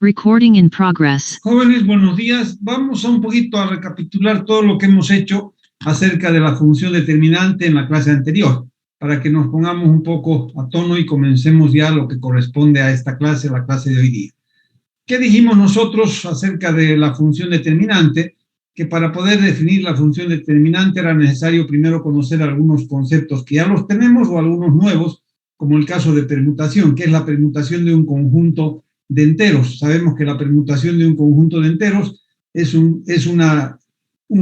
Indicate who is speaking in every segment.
Speaker 1: Recording in progress.
Speaker 2: Jóvenes, buenos días. Vamos a un poquito a recapitular todo lo que hemos hecho acerca de la función determinante en la clase anterior, para que nos pongamos un poco a tono y comencemos ya lo que corresponde a esta clase, la clase de hoy día. ¿Qué dijimos nosotros acerca de la función determinante? Que para poder definir la función determinante era necesario primero conocer algunos conceptos que ya los tenemos o algunos nuevos, como el caso de permutación, que es la permutación de un conjunto de enteros. Sabemos que la permutación de un conjunto de enteros es un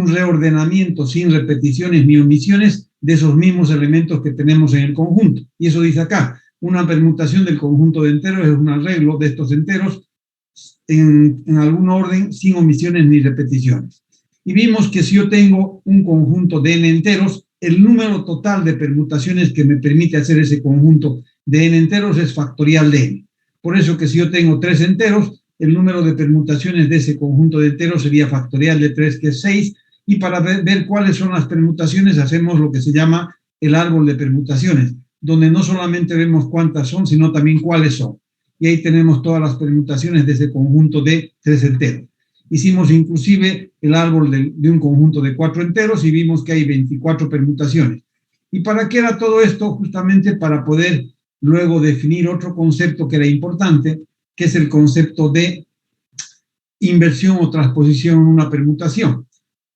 Speaker 2: reordenamiento sin repeticiones ni omisiones de esos mismos elementos que tenemos en el conjunto. Y eso dice acá, una permutación del conjunto de enteros es un arreglo de estos enteros en algún orden sin omisiones ni repeticiones. Y vimos que si yo tengo un conjunto de n enteros, el número total de permutaciones que me permite hacer ese conjunto de n enteros es factorial de n. Por eso que si yo tengo 3 enteros, el número de permutaciones de ese conjunto de enteros sería factorial de 3, que es 6, y para ver cuáles son las permutaciones hacemos lo que se llama el árbol de permutaciones, donde no solamente vemos cuántas son, sino también cuáles son. Y ahí tenemos todas las permutaciones de ese conjunto de 3 enteros. Hicimos inclusive el árbol de un conjunto de 4 enteros y vimos que hay 24 permutaciones. ¿Y para qué era todo esto? Justamente para poder luego definir otro concepto que era importante, que es el concepto de inversión o transposición en una permutación.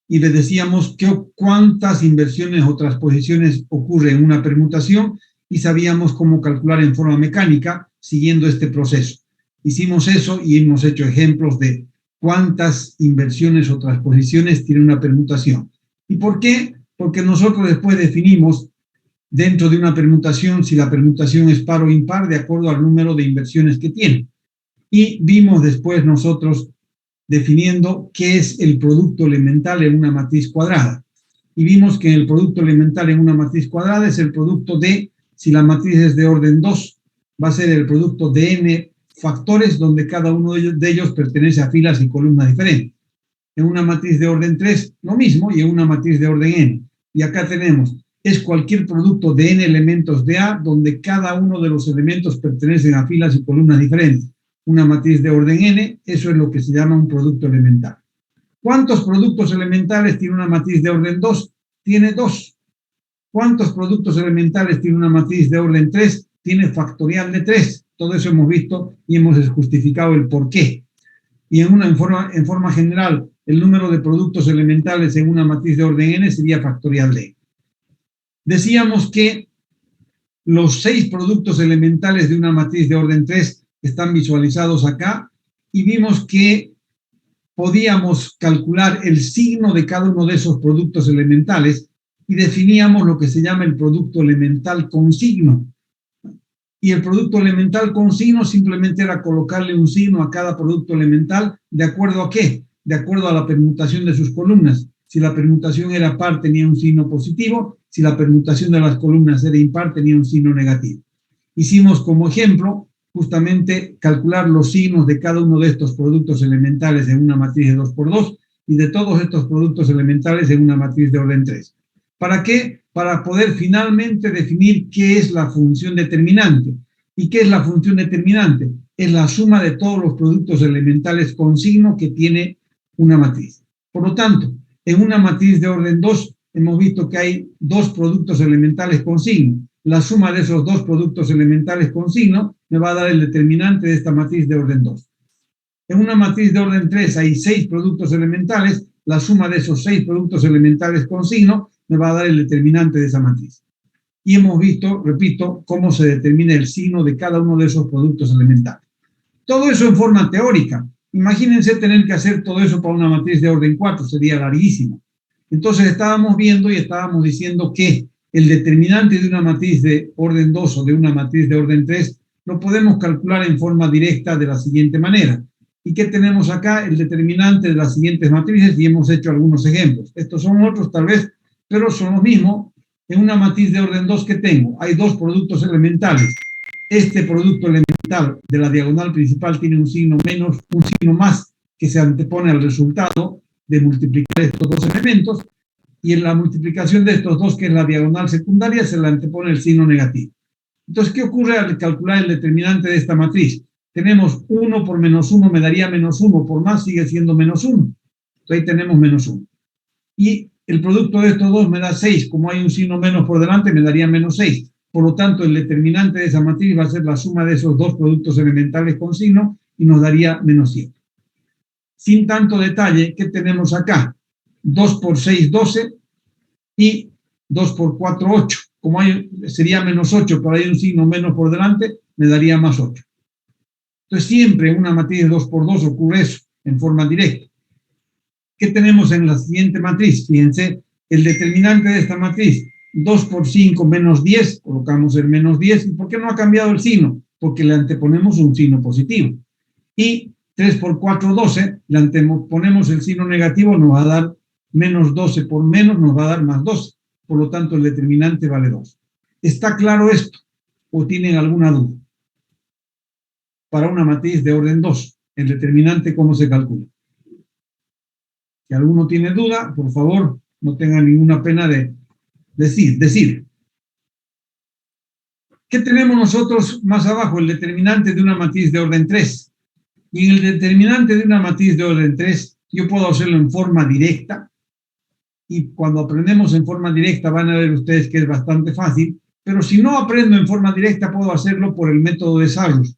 Speaker 2: Y le decíamos cuántas inversiones o transposiciones ocurren en una permutación y sabíamos cómo calcular en forma mecánica siguiendo este proceso. Hicimos eso y hemos hecho ejemplos de cuántas inversiones o transposiciones tiene una permutación. ¿Y por qué? Porque nosotros después definimos dentro de una permutación si la permutación es par o impar de acuerdo al número de inversiones que tiene. Y vimos después nosotros definiendo qué es el producto elemental en una matriz cuadrada. Y vimos que el producto elemental en una matriz cuadrada es el producto de, si la matriz es de orden 2, va a ser el producto de n factores donde cada uno de ellos pertenece a filas y columnas diferentes. En una matriz de orden 3, lo mismo, y en una matriz de orden n. Y acá tenemos, es cualquier producto de n elementos de A donde cada uno de los elementos pertenecen a filas y columnas diferentes. Una matriz de orden n, eso es lo que se llama un producto elemental. ¿Cuántos productos elementales tiene una matriz de orden 2? Tiene 2. ¿Cuántos productos elementales tiene una matriz de orden 3? Tiene factorial de 3. Todo eso hemos visto y hemos justificado el por qué. Y en forma general, el número de productos elementales en una matriz de orden n sería factorial de n. Decíamos que los 6 productos elementales de una matriz de orden 3 están visualizados acá y vimos que podíamos calcular el signo de cada uno de esos productos elementales y definíamos lo que se llama el producto elemental con signo. Y el producto elemental con signo simplemente era colocarle un signo a cada producto elemental, ¿de acuerdo a qué? De acuerdo a la permutación de sus columnas. Si la permutación era par, tenía un signo positivo. Si la permutación de las columnas era impar, tenía un signo negativo. Hicimos como ejemplo justamente calcular los signos de cada uno de estos productos elementales en una matriz de 2×2 y de todos estos productos elementales en una matriz de orden 3. ¿Para qué? Para poder finalmente definir qué es la función determinante. ¿Y qué es la función determinante? Es la suma de todos los productos elementales con signo que tiene una matriz. Por lo tanto, en una matriz de orden 2 hemos visto que hay 2 productos elementales con signo. La suma de esos 2 productos elementales con signo me va a dar el determinante de esta matriz de orden 2. En una matriz de orden 3 hay 6 productos elementales. La suma de esos 6 productos elementales con signo me va a dar el determinante de esa matriz. Y hemos visto, repito, cómo se determina el signo de cada uno de esos productos elementales. Todo eso en forma teórica. Imagínense tener que hacer todo eso para una matriz de orden 4, sería larguísimo. Entonces estábamos viendo y estábamos diciendo que el determinante de una matriz de orden 2 o de una matriz de orden 3 lo podemos calcular en forma directa de la siguiente manera. ¿Y qué tenemos acá? El determinante de las siguientes matrices y hemos hecho algunos ejemplos. Estos son otros tal vez, pero son los mismos. En una matriz de orden 2 que tengo, hay 2 productos elementales. Este producto elemental de la diagonal principal tiene un signo menos, un signo más que se antepone al resultado de multiplicar estos 2 elementos, y en la multiplicación de estos 2, que es la diagonal secundaria, se le antepone el signo negativo. Entonces, ¿qué ocurre al calcular el determinante de esta matriz? tenemos 1 por menos 1 me daría menos 1, por más sigue siendo menos 1. Entonces ahí tenemos menos 1. Y el producto de estos dos me da 6, como hay un signo menos por delante me daría menos 6. Por lo tanto, el determinante de esa matriz va a ser la suma de esos dos productos elementales con signo y nos daría menos 7. Sin tanto detalle, ¿qué tenemos acá? 2 por 6, 12 y 2 por 4, 8. Como sería menos 8, pero hay un signo menos por delante, me daría más 8. Entonces, siempre en una matriz de 2 por 2 ocurre eso, en forma directa. ¿Qué tenemos en la siguiente matriz? Fíjense, el determinante de esta matriz, 2 por 5 menos 10, colocamos el menos 10. ¿Y por qué no ha cambiado el signo? Porque le anteponemos un signo positivo. Y 3 por 4, 12, le anteponemos el signo negativo, nos va a dar menos 12 por menos, nos va a dar más 12. Por lo tanto, el determinante vale 2. ¿Está claro esto? ¿O tienen alguna duda? Para una matriz de orden 2, el determinante, ¿cómo se calcula? Si alguno tiene duda, por favor, no tenga ninguna pena de decir. ¿Qué tenemos nosotros más abajo? El determinante de una matriz de orden 3. Y en el determinante de una matriz de orden 3, yo puedo hacerlo en forma directa. Y cuando aprendemos en forma directa van a ver ustedes que es bastante fácil. Pero si no aprendo en forma directa, puedo hacerlo por el método de Sarrus.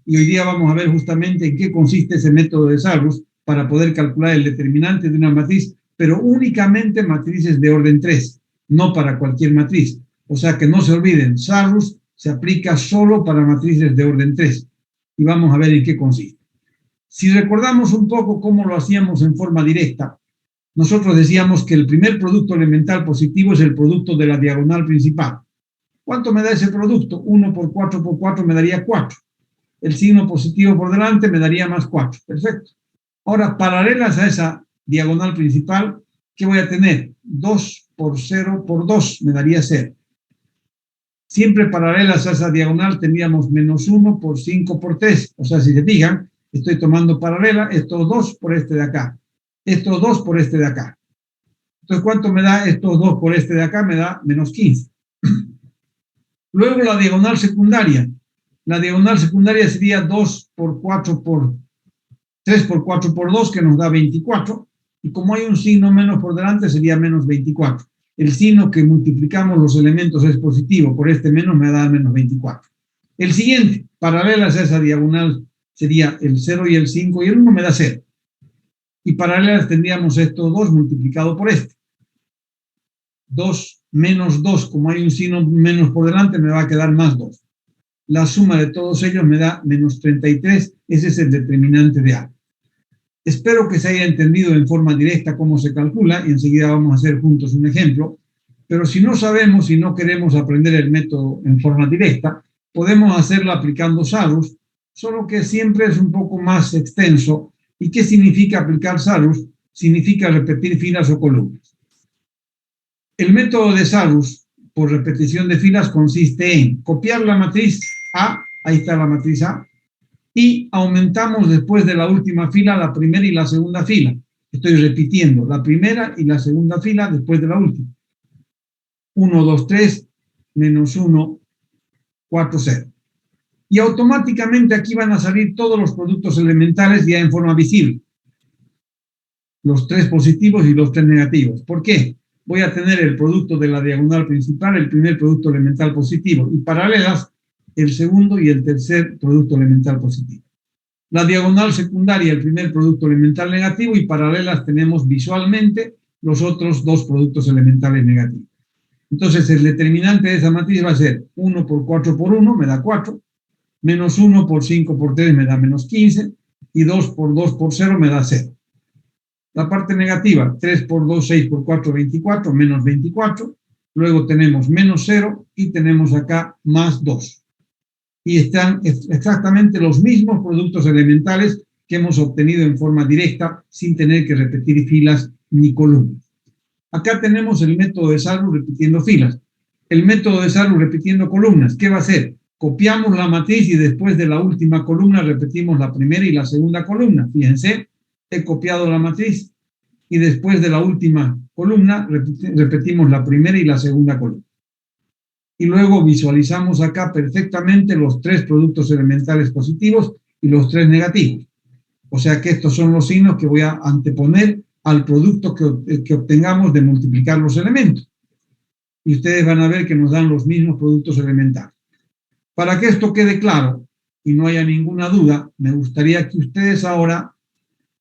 Speaker 2: Y hoy día vamos a ver justamente en qué consiste ese método de Sarrus para poder calcular el determinante de una matriz, pero únicamente matrices de orden 3, no para cualquier matriz. O sea que no se olviden, Sarrus se aplica solo para matrices de orden 3. Y vamos a ver en qué consiste. Si recordamos un poco cómo lo hacíamos en forma directa, nosotros decíamos que el primer producto elemental positivo es el producto de la diagonal principal. ¿Cuánto me da ese producto? 1 por 4 por 4 me daría 4. El signo positivo por delante me daría más 4. Perfecto. Ahora, paralelas a esa diagonal principal, ¿qué voy a tener? 2 por 0 por 2 me daría 0. Siempre paralelas a esa diagonal tendríamos menos 1 por 5 por 3. O sea, si se fijan, estoy tomando paralela estos dos por este de acá. Estos dos por este de acá. Entonces, ¿cuánto me da estos dos por este de acá? Me da menos 15. Luego la diagonal secundaria. La diagonal secundaria sería 2 por 4 por 3 por 4 por 2, que nos da 24. Y como hay un signo menos por delante, sería menos 24. El signo que multiplicamos los elementos es positivo. Por este menos me da menos 24. El siguiente, paralelas a esa diagonal, sería el 0 y el 5, y el 1 me da 0. Y paralelas tendríamos estos dos multiplicado por este. 2 menos 2, como hay un signo menos por delante, me va a quedar más 2. La suma de todos ellos me da menos 33. Ese es el determinante de A. Espero que se haya entendido en forma directa cómo se calcula y enseguida vamos a hacer juntos un ejemplo. Pero si no sabemos y no queremos aprender el método en forma directa, podemos hacerlo aplicando Sarrus, solo que siempre es un poco más extenso. ¿Y qué significa aplicar Sarrus? Significa repetir filas o columnas. El método de Sarrus por repetición de filas consiste en copiar la matriz A, ahí está la matriz A, y aumentamos después de la última fila la primera y la segunda fila. Estoy repitiendo la primera y la segunda fila después de la última. 1, 2, 3, menos 1, 4, 0. Y automáticamente aquí van a salir todos los productos elementales ya en forma visible. Los 3 positivos y los 3 negativos. ¿Por qué? Voy a tener el producto de la diagonal principal, el primer producto elemental positivo, y paralelas el segundo y el tercer producto elemental positivo. La diagonal secundaria, el primer producto elemental negativo, y paralelas tenemos visualmente los otros dos productos elementales negativos. Entonces, el determinante de esa matriz va a ser 1 por 4 por 1, me da 4, menos 1 por 5 por 3 me da menos 15, y 2 por 2 por 0 me da 0. La parte negativa, 3 por 2, 6 por 4, 24, menos 24. Luego tenemos menos 0 y tenemos acá más 2. Y están exactamente los mismos productos elementales que hemos obtenido en forma directa sin tener que repetir filas ni columnas. Acá tenemos el método de Sarrus repitiendo filas. El método de Sarrus repitiendo columnas, ¿qué va a hacer? Copiamos la matriz y después de la última columna repetimos la primera y la segunda columna. Fíjense, he copiado la matriz y después de la última columna repetimos la primera y la segunda columna. Y luego visualizamos acá perfectamente los 3 productos elementales positivos y los 3 negativos. O sea que estos son los signos que voy a anteponer al producto que obtengamos de multiplicar los elementos. Y ustedes van a ver que nos dan los mismos productos elementales. Para que esto quede claro y no haya ninguna duda, me gustaría que ustedes ahora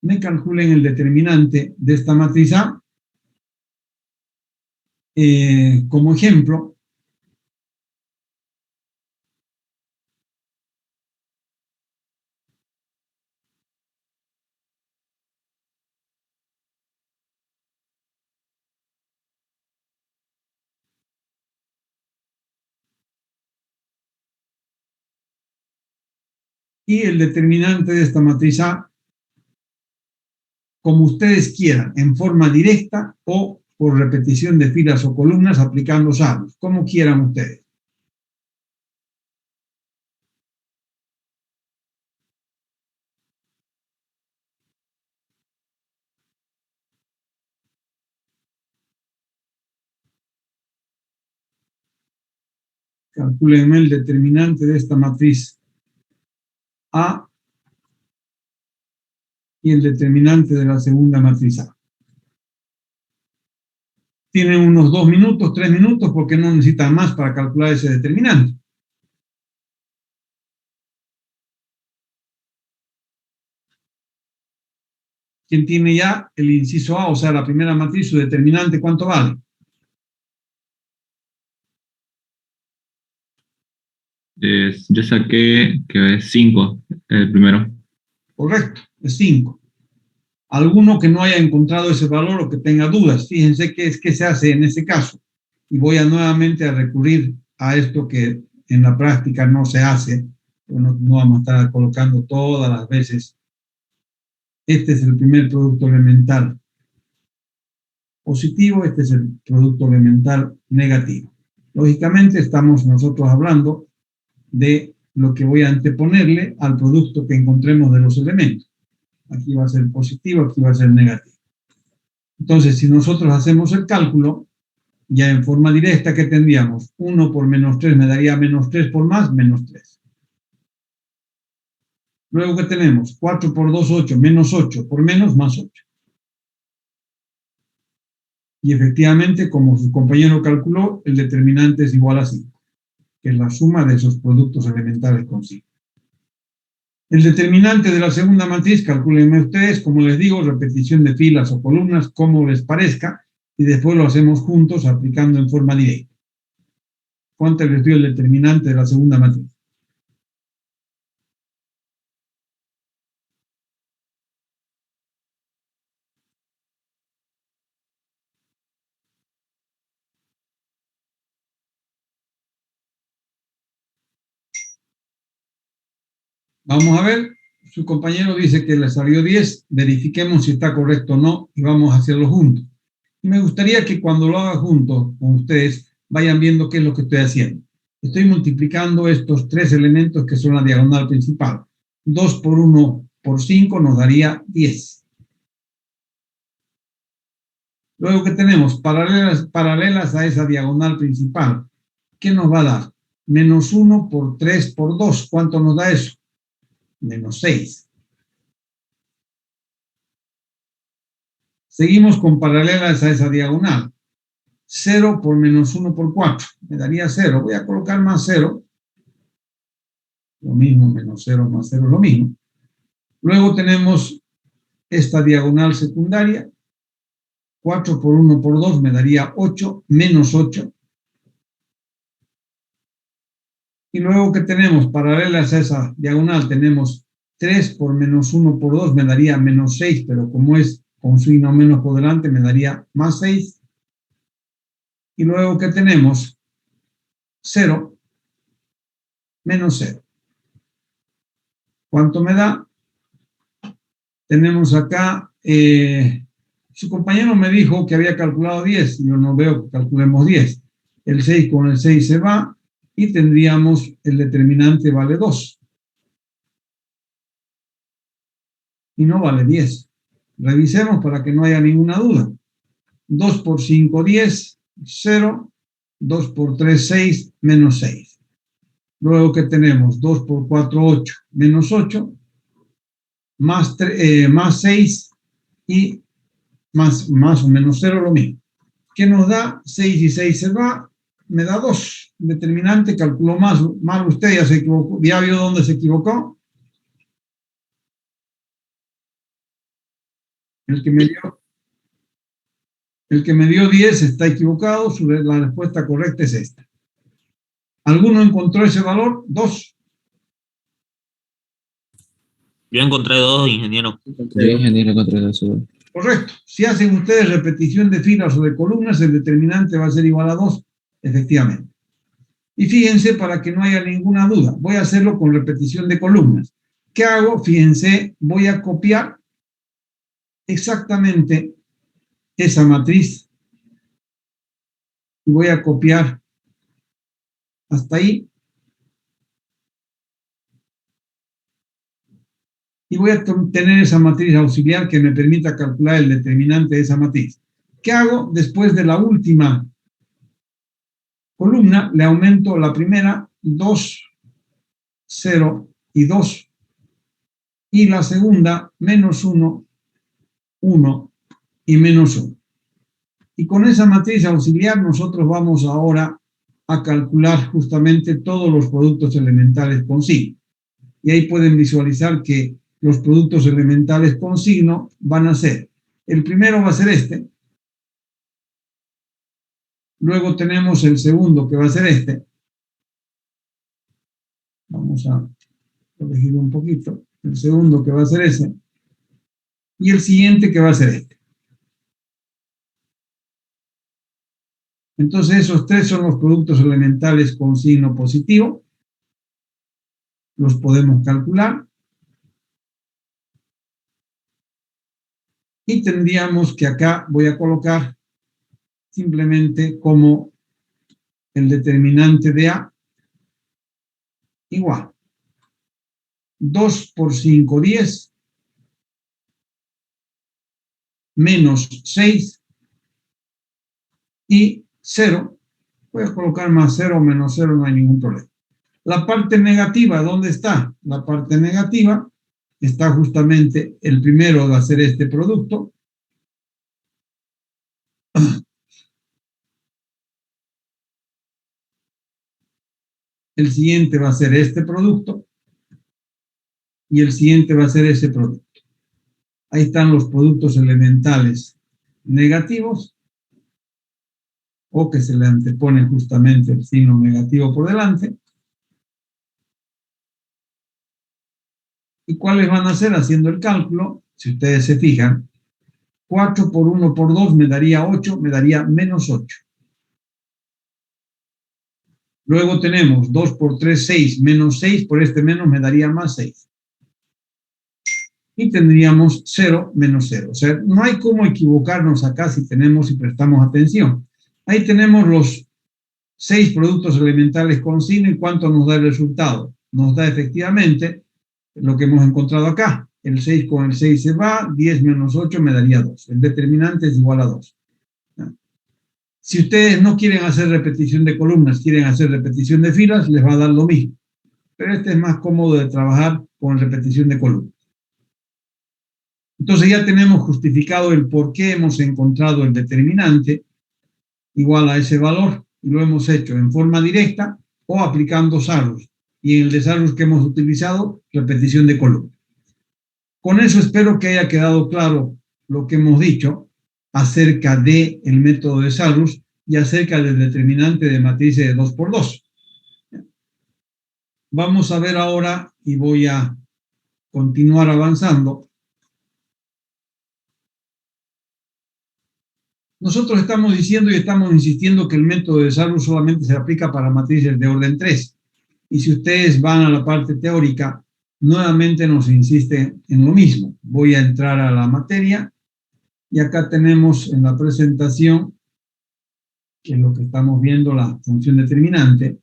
Speaker 2: me calculen el determinante de esta matriz A. Como ejemplo, y el determinante de esta matriz A, como ustedes quieran, en forma directa o por repetición de filas o columnas aplicando saldos, como quieran ustedes. Calcúlenme el determinante de esta matriz A y el determinante de la segunda matriz A. Tienen unos 2 minutos, 3 minutos, porque no necesitan más para calcular ese determinante. ¿Quién tiene ya el inciso A, o sea, la primera matriz, su determinante, cuánto vale?
Speaker 1: Yo saqué que es 5, el primero.
Speaker 2: Correcto, es 5. Alguno que no haya encontrado ese valor o que tenga dudas, fíjense qué se hace en ese caso. Y voy a nuevamente a recurrir a esto que en la práctica no se hace. No vamos a estar colocando todas las veces. Este es el primer producto elemental positivo, este es el producto elemental negativo. Lógicamente estamos nosotros hablando de lo que voy a anteponerle al producto que encontremos de los elementos. Aquí va a ser positivo, aquí va a ser negativo. Entonces, si nosotros hacemos el cálculo, ya en forma directa, ¿qué tendríamos? 1 por menos 3 me daría menos 3 por más, menos 3. Luego, ¿qué tenemos? 4 por 2, 8, menos 8 por menos, más 8. Y efectivamente, como su compañero calculó, el determinante es igual a 5, que es la suma de esos productos elementales con 5. El determinante de la segunda matriz, calcúlenme ustedes, como les digo, repetición de filas o columnas, como les parezca, y después lo hacemos juntos aplicando en forma directa. ¿Cuánto les dio el determinante de la segunda matriz? Vamos a ver, su compañero dice que le salió 10, verifiquemos si está correcto o no y vamos a hacerlo juntos. Y me gustaría que cuando lo haga juntos con ustedes vayan viendo qué es lo que estoy haciendo. Estoy multiplicando estos 3 elementos que son la diagonal principal. 2 por 1 por 5 nos daría 10. Luego que tenemos paralelas a esa diagonal principal, ¿qué nos va a dar? Menos 1 por 3 por 2, ¿cuánto nos da eso? Menos 6. Seguimos con paralelas a esa diagonal. 0 por menos 1 por 4, me daría 0. Voy a colocar más 0. Lo mismo, menos 0 más 0, lo mismo. Luego tenemos esta diagonal secundaria. 4 por 1 por 2 me daría 8, menos 8. Y luego que tenemos paralelas a esa diagonal, tenemos 3 por menos 1 por 2 me daría menos 6, pero como es con signo menos por delante, me daría más 6. Y luego que tenemos 0, menos 0. ¿Cuánto me da? Tenemos acá, su compañero me dijo que había calculado 10, yo no veo que calculemos 10. El 6 con el 6 se va y tendríamos el determinante vale 2. Y no vale 10. Revisemos para que no haya ninguna duda. 2 por 5, 10, 0. 2 por 3, 6, menos 6. Luego que tenemos 2 por 4, 8, menos 8. más 6 y más o menos 0 lo mismo. ¿Qué nos da? 6 y 6 se va, me da 2. Determinante, calculó mal usted, ya se equivocó. ¿Ya vio dónde se equivocó? El que me dio 10 está equivocado, la respuesta correcta es esta. ¿Alguno encontró ese valor? 2.
Speaker 3: Yo encontré 2, ingeniero.
Speaker 4: Yo, ingeniero, encontré eso.
Speaker 2: Correcto. Si hacen ustedes repetición de filas o de columnas, el determinante va a ser igual a 2, efectivamente. Y fíjense, para que no haya ninguna duda, voy a hacerlo con repetición de columnas. ¿Qué hago? Fíjense, voy a copiar exactamente esa matriz y voy a copiar hasta ahí y voy a tener esa matriz auxiliar que me permita calcular el determinante de esa matriz. ¿Qué hago? Después de la última columna, le aumento la primera 2, 0 y 2, y la segunda menos 1, 1 y menos 1. Y con esa matriz auxiliar nosotros vamos ahora a calcular justamente todos los productos elementales con signo. Y ahí pueden visualizar que los productos elementales con signo van a ser, el primero va a ser este, luego tenemos el segundo que va a ser este. Vamos a corregir un poquito. El segundo que va a ser ese. Y el siguiente que va a ser este. Entonces esos tres son los productos elementales con signo positivo. Los podemos calcular. Y tendríamos que acá voy a colocar simplemente como el determinante de A igual 2 por 5, 10, menos 6 y 0. Voy a colocar más 0 o menos 0, no hay ningún problema. La parte negativa, ¿dónde está? La parte negativa está justamente, el primero va a ser este producto. El siguiente va a ser este producto. Y el siguiente va a ser ese producto. Ahí están los productos elementales negativos, o que se le antepone justamente el signo negativo por delante. ¿Y cuáles van a ser? Haciendo el cálculo, si ustedes se fijan, 4 por 1 por 2 me daría 8, me daría menos 8. Luego tenemos 2 por 3, 6, menos 6, por este menos me daría más 6. Y tendríamos 0 menos 0. O sea, no hay cómo equivocarnos acá si prestamos atención. Ahí tenemos los 6 productos elementales con signo y cuánto nos da el resultado. Nos da efectivamente lo que hemos encontrado acá. El 6 con el 6 se va, 10 menos 8 me daría 2. El determinante es igual a 2. Si ustedes no quieren hacer repetición de columnas, quieren hacer repetición de filas, les va a dar lo mismo. Pero este es más cómodo de trabajar con repetición de columnas. Entonces ya tenemos justificado el por qué hemos encontrado el determinante igual a ese valor, y lo hemos hecho en forma directa o aplicando Sarrus. Y en el de Sarrus que hemos utilizado, repetición de columna. Con eso espero que haya quedado claro lo que hemos dicho acerca del método de Sarrus y acerca del determinante de matrices de 2 por 2. Vamos a ver ahora, y voy a continuar avanzando. Nosotros estamos diciendo y estamos insistiendo que el método de Sarrus solamente se aplica para matrices de orden 3. Y si ustedes van a la parte teórica, nuevamente nos insiste en lo mismo. Voy a entrar a la materia y acá tenemos en la presentación, que es lo que estamos viendo, la función determinante.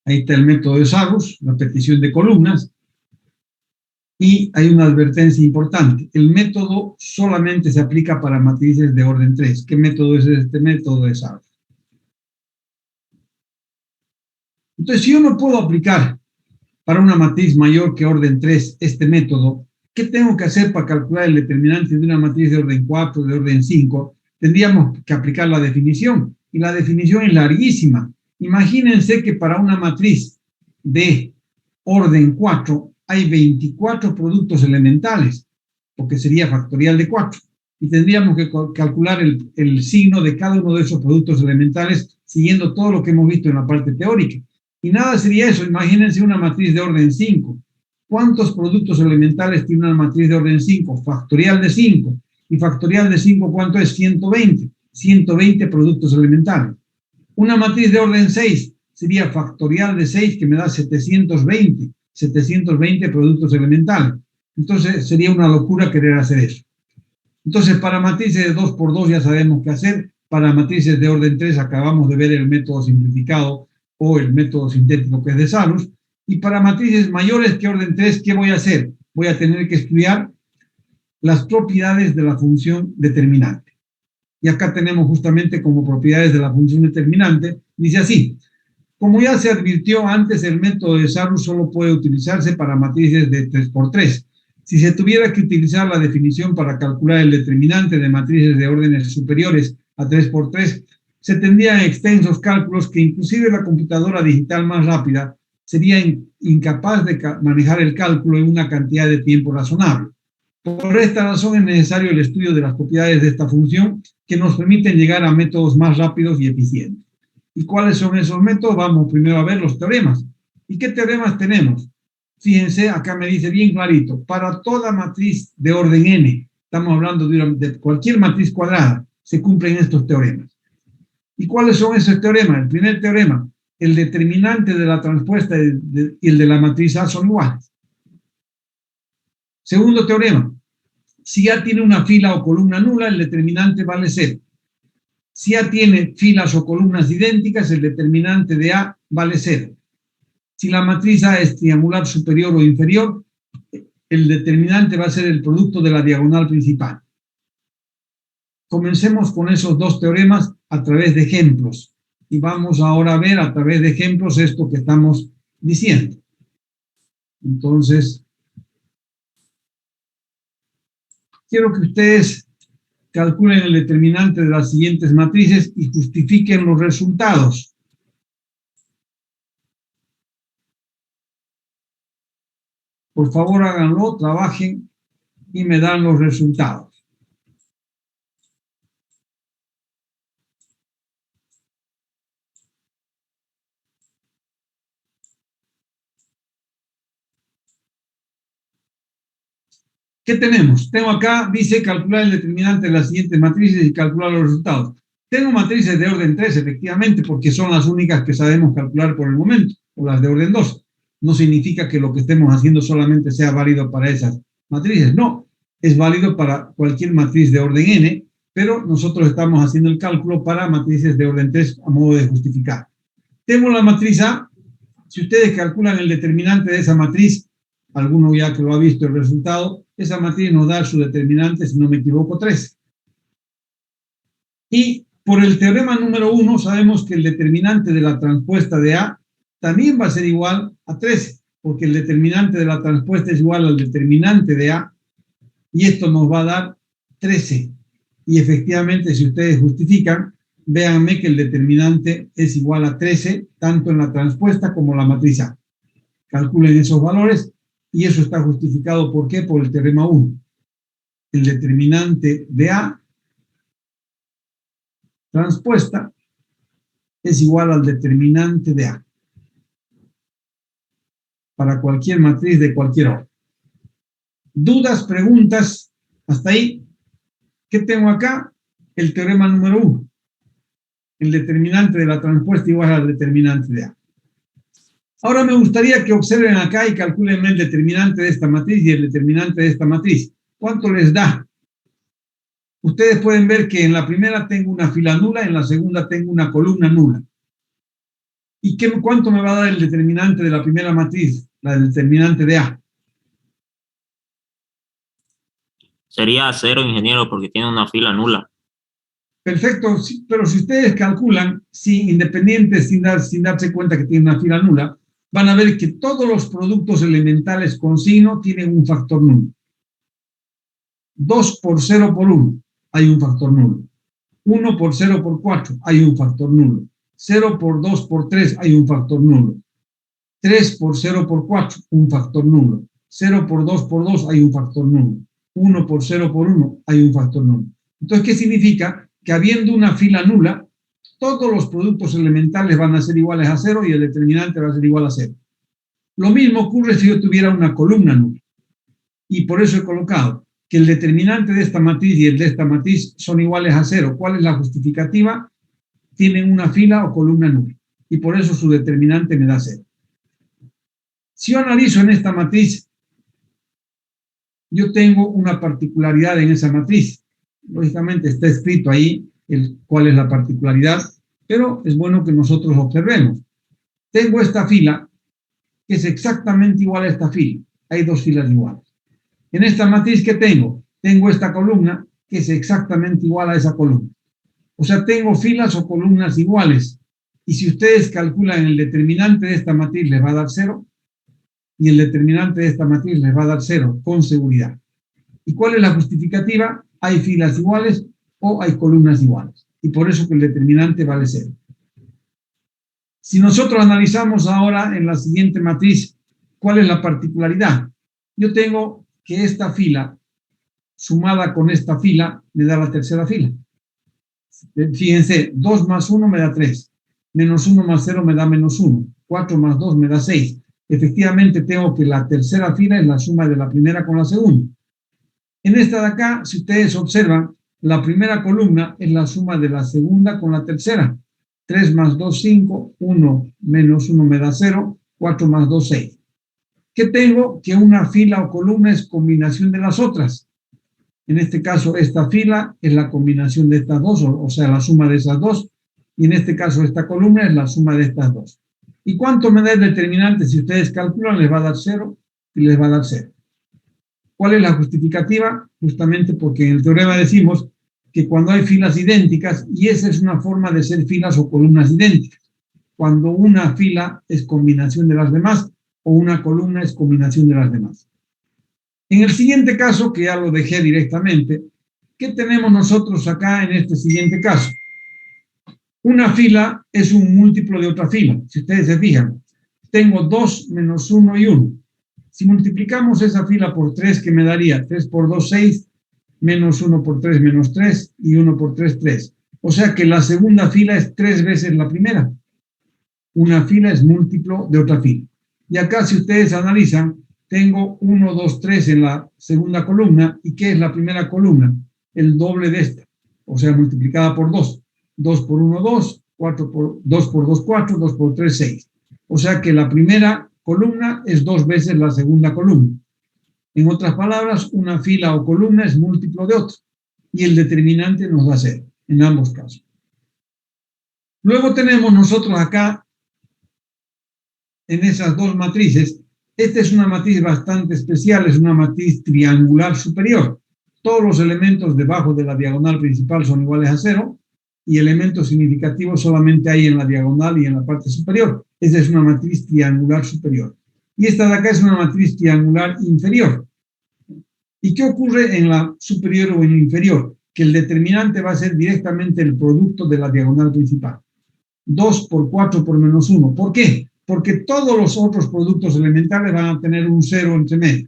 Speaker 2: Ahí está el método de Sarrus, repetición de columnas. Y hay una advertencia importante. El método solamente se aplica para matrices de orden 3. ¿Qué método es este método de Sartre? Entonces, si yo no puedo aplicar para una matriz mayor que orden 3 este método, ¿qué tengo que hacer para calcular el determinante de una matriz de orden 4, de orden 5? Tendríamos que aplicar la definición. Y la definición es larguísima. Imagínense que para una matriz de orden 4 hay 24 productos elementales, porque sería factorial de 4. Y tendríamos que calcular el signo de cada uno de esos productos elementales siguiendo todo lo que hemos visto en la parte teórica. Y nada sería eso. Imagínense una matriz de orden 5. ¿Cuántos productos elementales tiene una matriz de orden 5? Factorial de 5. ¿Y factorial de 5 cuánto es? 120. 120 productos elementales. Una matriz de orden 6 sería factorial de 6, que me da 720. 720 productos elementales. Entonces sería una locura querer hacer eso. Entonces para matrices de 2 por 2 ya sabemos qué hacer. Para matrices de orden 3 acabamos de ver el método simplificado o el método sintético que es de Salus. Y para matrices mayores que orden 3, ¿qué voy a hacer? Voy a tener que estudiar las propiedades de la función determinante. Y acá tenemos justamente como propiedades de la función determinante, dice así: como ya se advirtió antes, el método de Salus solo puede utilizarse para matrices de 3 por 3. Si se tuviera que utilizar la definición para calcular el determinante de matrices de órdenes superiores a 3 por 3, se tendrían extensos cálculos que inclusive la computadora digital más rápida sería incapaz de manejar el cálculo en una cantidad de tiempo razonable. Por esta razón es necesario el estudio de las propiedades de esta función que nos permiten llegar a métodos más rápidos y eficientes. ¿Y cuáles son esos métodos? Vamos primero a ver los teoremas. ¿Y qué teoremas tenemos? Fíjense, acá me dice bien clarito: para toda matriz de orden n, estamos hablando de cualquier matriz cuadrada, se cumplen estos teoremas. ¿Y cuáles son esos teoremas? El primer teorema: el determinante de la transpuesta y el de la matriz A son iguales. Segundo teorema: si A tiene una fila o columna nula, el determinante vale 0. Si A tiene filas o columnas idénticas, el determinante de A vale 0. Si la matriz A es triangular superior o inferior, el determinante va a ser el producto de la diagonal principal. Comencemos con esos dos teoremas a través de ejemplos. Y vamos ahora a ver a través de ejemplos esto que estamos diciendo. Entonces, quiero que ustedes calculen el determinante de las siguientes matrices y justifiquen los resultados. Por favor, háganlo, trabajen y me dan los resultados. ¿Qué tenemos? Tengo acá, dice calcular el determinante de las siguientes matrices y calcular los resultados. Tengo matrices de orden 3, efectivamente, porque son las únicas que sabemos calcular por el momento, o las de orden 2. No significa que lo que estemos haciendo solamente sea válido para esas matrices. No, es válido para cualquier matriz de orden n, pero nosotros estamos haciendo el cálculo para matrices de orden 3 a modo de justificar. Tengo la matriz A. Si ustedes calculan el determinante de esa matriz, alguno ya que lo ha visto el resultado, esa matriz nos da su determinante, si no me equivoco, 3. Y por el teorema número 1 sabemos que el determinante de la transpuesta de A también va a ser igual a 13, porque el determinante de la transpuesta es igual al determinante de A, y esto nos va a dar 13. Y efectivamente, si ustedes justifican, véanme que el determinante es igual a 13, tanto en la transpuesta como en la matriz A. Calculen esos valores, y eso está justificado, ¿por qué? Por el teorema 1. El determinante de A transpuesta es igual al determinante de A para cualquier matriz de cualquier orden. ¿Dudas, preguntas? ¿Hasta ahí? ¿Qué tengo acá? El teorema número 1. El determinante de la transpuesta igual al determinante de A. Ahora me gustaría que observen acá y calculen el determinante de esta matriz y el determinante de esta matriz. ¿Cuánto les da? Ustedes pueden ver que en la primera tengo una fila nula, en la segunda tengo una columna nula. ¿Y cuánto me va a dar el determinante de la primera matriz, la determinante de A?
Speaker 3: Sería cero, ingeniero, porque tiene una fila nula.
Speaker 2: Perfecto, sí, pero si ustedes calculan, sí, independientes, sin darse cuenta que tiene una fila nula, van a ver que todos los productos elementales con signo tienen un factor nulo. 2 por 0 por 1, hay un factor nulo. 1 por 0 por 4, hay un factor nulo. 0 por 2 por 3, hay un factor nulo. 3 por 0 por 4, un factor nulo. 0 por 2 por 2, hay un factor nulo. 1 por 0 por 1, hay un factor nulo. Entonces, ¿qué significa? Que habiendo una fila nula, todos los productos elementales van a ser iguales a 0 y el determinante va a ser igual a 0. Lo mismo ocurre si yo tuviera una columna nula. Y por eso he colocado que el determinante de esta matriz y el de esta matriz son iguales a 0. ¿Cuál es la justificativa? Tienen una fila o columna nula. Y por eso su determinante me da 0. Si yo analizo en esta matriz, yo tengo una particularidad en esa matriz. Lógicamente está escrito ahí cuál es la particularidad, pero es bueno que nosotros observemos. Tengo esta fila que es exactamente igual a esta fila. Hay dos filas iguales. En esta matriz que tengo esta columna que es exactamente igual a esa columna. O sea, tengo filas o columnas iguales. Y si ustedes calculan el determinante de esta matriz, les va a dar 0. Y el determinante de esta matriz les va a dar 0, con seguridad. ¿Y cuál es la justificativa? Hay filas iguales o hay columnas iguales. Y por eso que el determinante vale 0. Si nosotros analizamos ahora en la siguiente matriz, ¿cuál es la particularidad? Yo tengo que esta fila, sumada con esta fila, me da la tercera fila. Fíjense, 2 más 1 me da 3. Menos 1 más 0 me da menos 1. 4 más 2 me da 6. Efectivamente tengo que la tercera fila es la suma de la primera con la segunda. En esta de acá, si ustedes observan, la primera columna es la suma de la segunda con la tercera. 3 más 2, 5, 1 menos 1 me da 0, 4 más 2, 6. ¿Qué tengo? Que una fila o columna es combinación de las otras. En este caso, esta fila es la combinación de estas dos, o sea, la suma de esas dos. Y en este caso, esta columna es la suma de estas dos. ¿Y cuánto me da el determinante? Si ustedes calculan, les va a dar 0 y les va a dar 0. ¿Cuál es la justificativa? Justamente porque en el teorema decimos que cuando hay filas idénticas, y esa es una forma de ser filas o columnas idénticas, cuando una fila es combinación de las demás o una columna es combinación de las demás. En el siguiente caso, que ya lo dejé directamente, ¿qué tenemos nosotros acá en este siguiente caso? Una fila es un múltiplo de otra fila. Si ustedes se fijan, tengo 2 menos 1 y 1. Si multiplicamos esa fila por 3, ¿qué me daría? 3 por 2, 6, menos 1 por 3, menos 3, y 1 por 3, 3. O sea que la segunda fila es 3 veces la primera. Una fila es múltiplo de otra fila. Y acá, si ustedes analizan, tengo 1, 2, 3 en la segunda columna. ¿Y qué es la primera columna? El doble de esta. O sea, multiplicada por 2. 2 por 1, 2. 2 por 2, 4. 2 por 3, 6. O sea que la primera columna es 2 veces la segunda columna. En otras palabras, una fila o columna es múltiplo de otra. Y el determinante nos da 0, en ambos casos. Luego tenemos nosotros acá, en esas dos matrices, esta es una matriz bastante especial, es una matriz triangular superior. Todos los elementos debajo de la diagonal principal son iguales a 0, y elementos significativos solamente hay en la diagonal y en la parte superior. Esta es una matriz triangular superior. Y esta de acá es una matriz triangular inferior. ¿Y qué ocurre en la superior o en la inferior? Que el determinante va a ser directamente el producto de la diagonal principal. 2 por 4 por menos 1. ¿Por qué? Porque todos los otros productos elementales van a tener un 0 entre medio.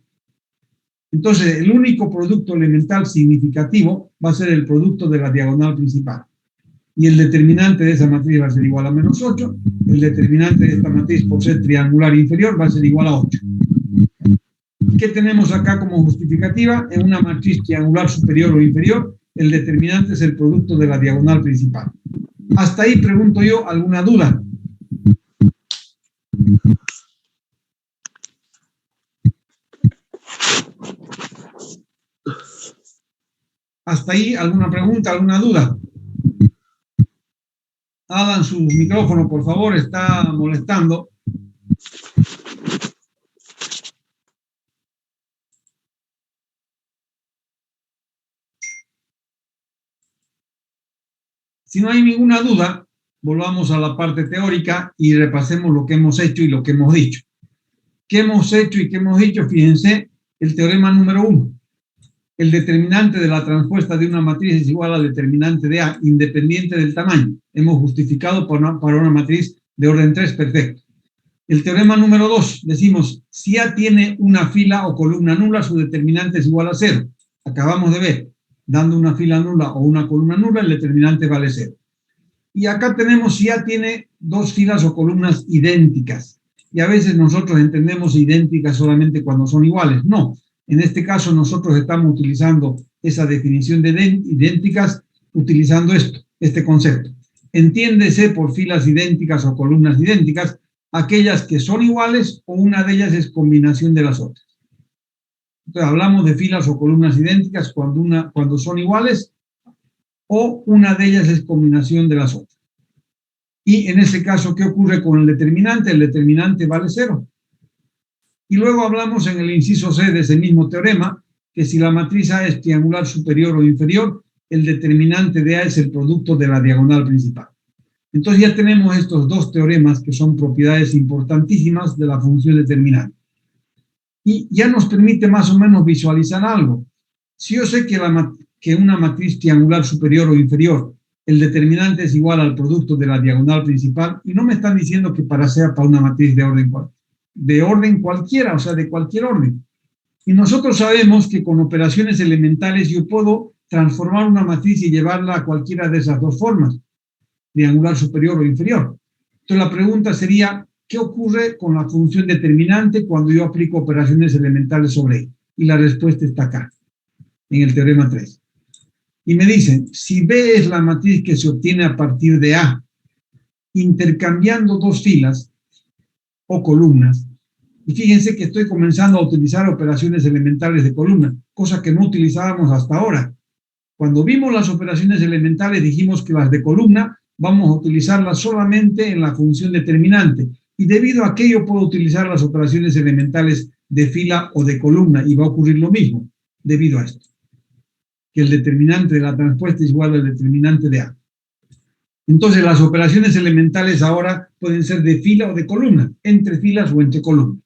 Speaker 2: Entonces, el único producto elemental significativo va a ser el producto de la diagonal principal. Y el determinante de esa matriz va a ser igual a menos 8. El determinante de esta matriz, por ser triangular inferior, va a ser igual a 8. ¿Qué tenemos acá como justificativa? En una matriz triangular superior o inferior, el determinante es el producto de la diagonal principal. Hasta ahí pregunto yo, ¿alguna duda? Hasta ahí, ¿alguna pregunta, alguna duda? Hagan su micrófono, por favor, está molestando. Si no hay ninguna duda, volvamos a la parte teórica y repasemos lo que hemos hecho y lo que hemos dicho. ¿Qué hemos hecho y qué hemos dicho? Fíjense, el teorema número 1. El determinante de la transpuesta de una matriz es igual al determinante de A, independiente del tamaño. Hemos justificado para una matriz de orden 3, perfecto. El teorema número 2, decimos, si A tiene una fila o columna nula, su determinante es igual a 0. Acabamos de ver, dando una fila nula o una columna nula, el determinante vale 0. Y acá tenemos si A tiene dos filas o columnas idénticas. Y a veces nosotros entendemos idénticas solamente cuando son iguales. No, en este caso nosotros estamos utilizando esa definición de idénticas, utilizando este concepto. Entiéndese por filas idénticas o columnas idénticas aquellas que son iguales o una de ellas es combinación de las otras. Entonces hablamos de filas o columnas idénticas cuando son iguales o una de ellas es combinación de las otras. Y en ese caso, ¿qué ocurre con el determinante? El determinante vale 0. Y luego hablamos en el inciso C de ese mismo teorema, que si la matriz A es triangular superior o inferior, el determinante de A es el producto de la diagonal principal. Entonces ya tenemos estos dos teoremas que son propiedades importantísimas de la función determinante. Y ya nos permite más o menos visualizar algo. Si yo sé que una matriz triangular superior o inferior, el determinante es igual al producto de la diagonal principal, y no me están diciendo que sea para una matriz de orden cualquiera, o sea, de cualquier orden. Y nosotros sabemos que con operaciones elementales yo puedo transformar una matriz y llevarla a cualquiera de esas dos formas, triangular superior o inferior. Entonces la pregunta sería, ¿qué ocurre con la función determinante cuando yo aplico operaciones elementales sobre ella? Y la respuesta está acá, en el teorema 3. Y me dicen, si B es la matriz que se obtiene a partir de A, intercambiando dos filas o columnas, y fíjense que estoy comenzando a utilizar operaciones elementales de columna, cosa que no utilizábamos hasta ahora. Cuando vimos las operaciones elementales dijimos que las de columna vamos a utilizarlas solamente en la función determinante, y debido a que yo puedo utilizar las operaciones elementales de fila o de columna, y va a ocurrir lo mismo, debido a esto, que el determinante de la transpuesta es igual al determinante de A. Entonces las operaciones elementales ahora pueden ser de fila o de columna, entre filas o entre columnas.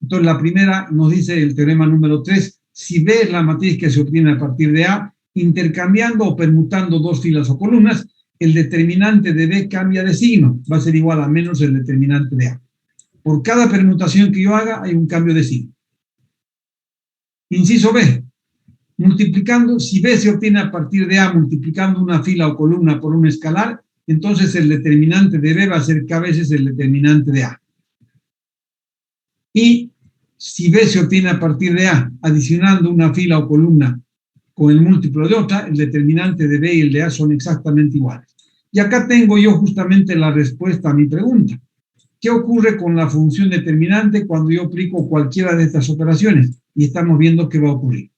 Speaker 2: Entonces la primera nos dice el teorema número 3, si B es la matriz que se obtiene a partir de A, intercambiando o permutando dos filas o columnas, el determinante de B cambia de signo, va a ser igual a menos el determinante de A. Por cada permutación que yo haga hay un cambio de signo. Inciso B, multiplicando, si B se obtiene a partir de A multiplicando una fila o columna por un escalar, entonces el determinante de B va a ser K veces el determinante de A. Y si B se obtiene a partir de A adicionando una fila o columna con el múltiplo de otra, el determinante de B y el de A son exactamente iguales. Y acá tengo yo justamente la respuesta a mi pregunta. ¿Qué ocurre con la función determinante cuando yo aplico cualquiera de estas operaciones? Y estamos viendo qué va a ocurrir.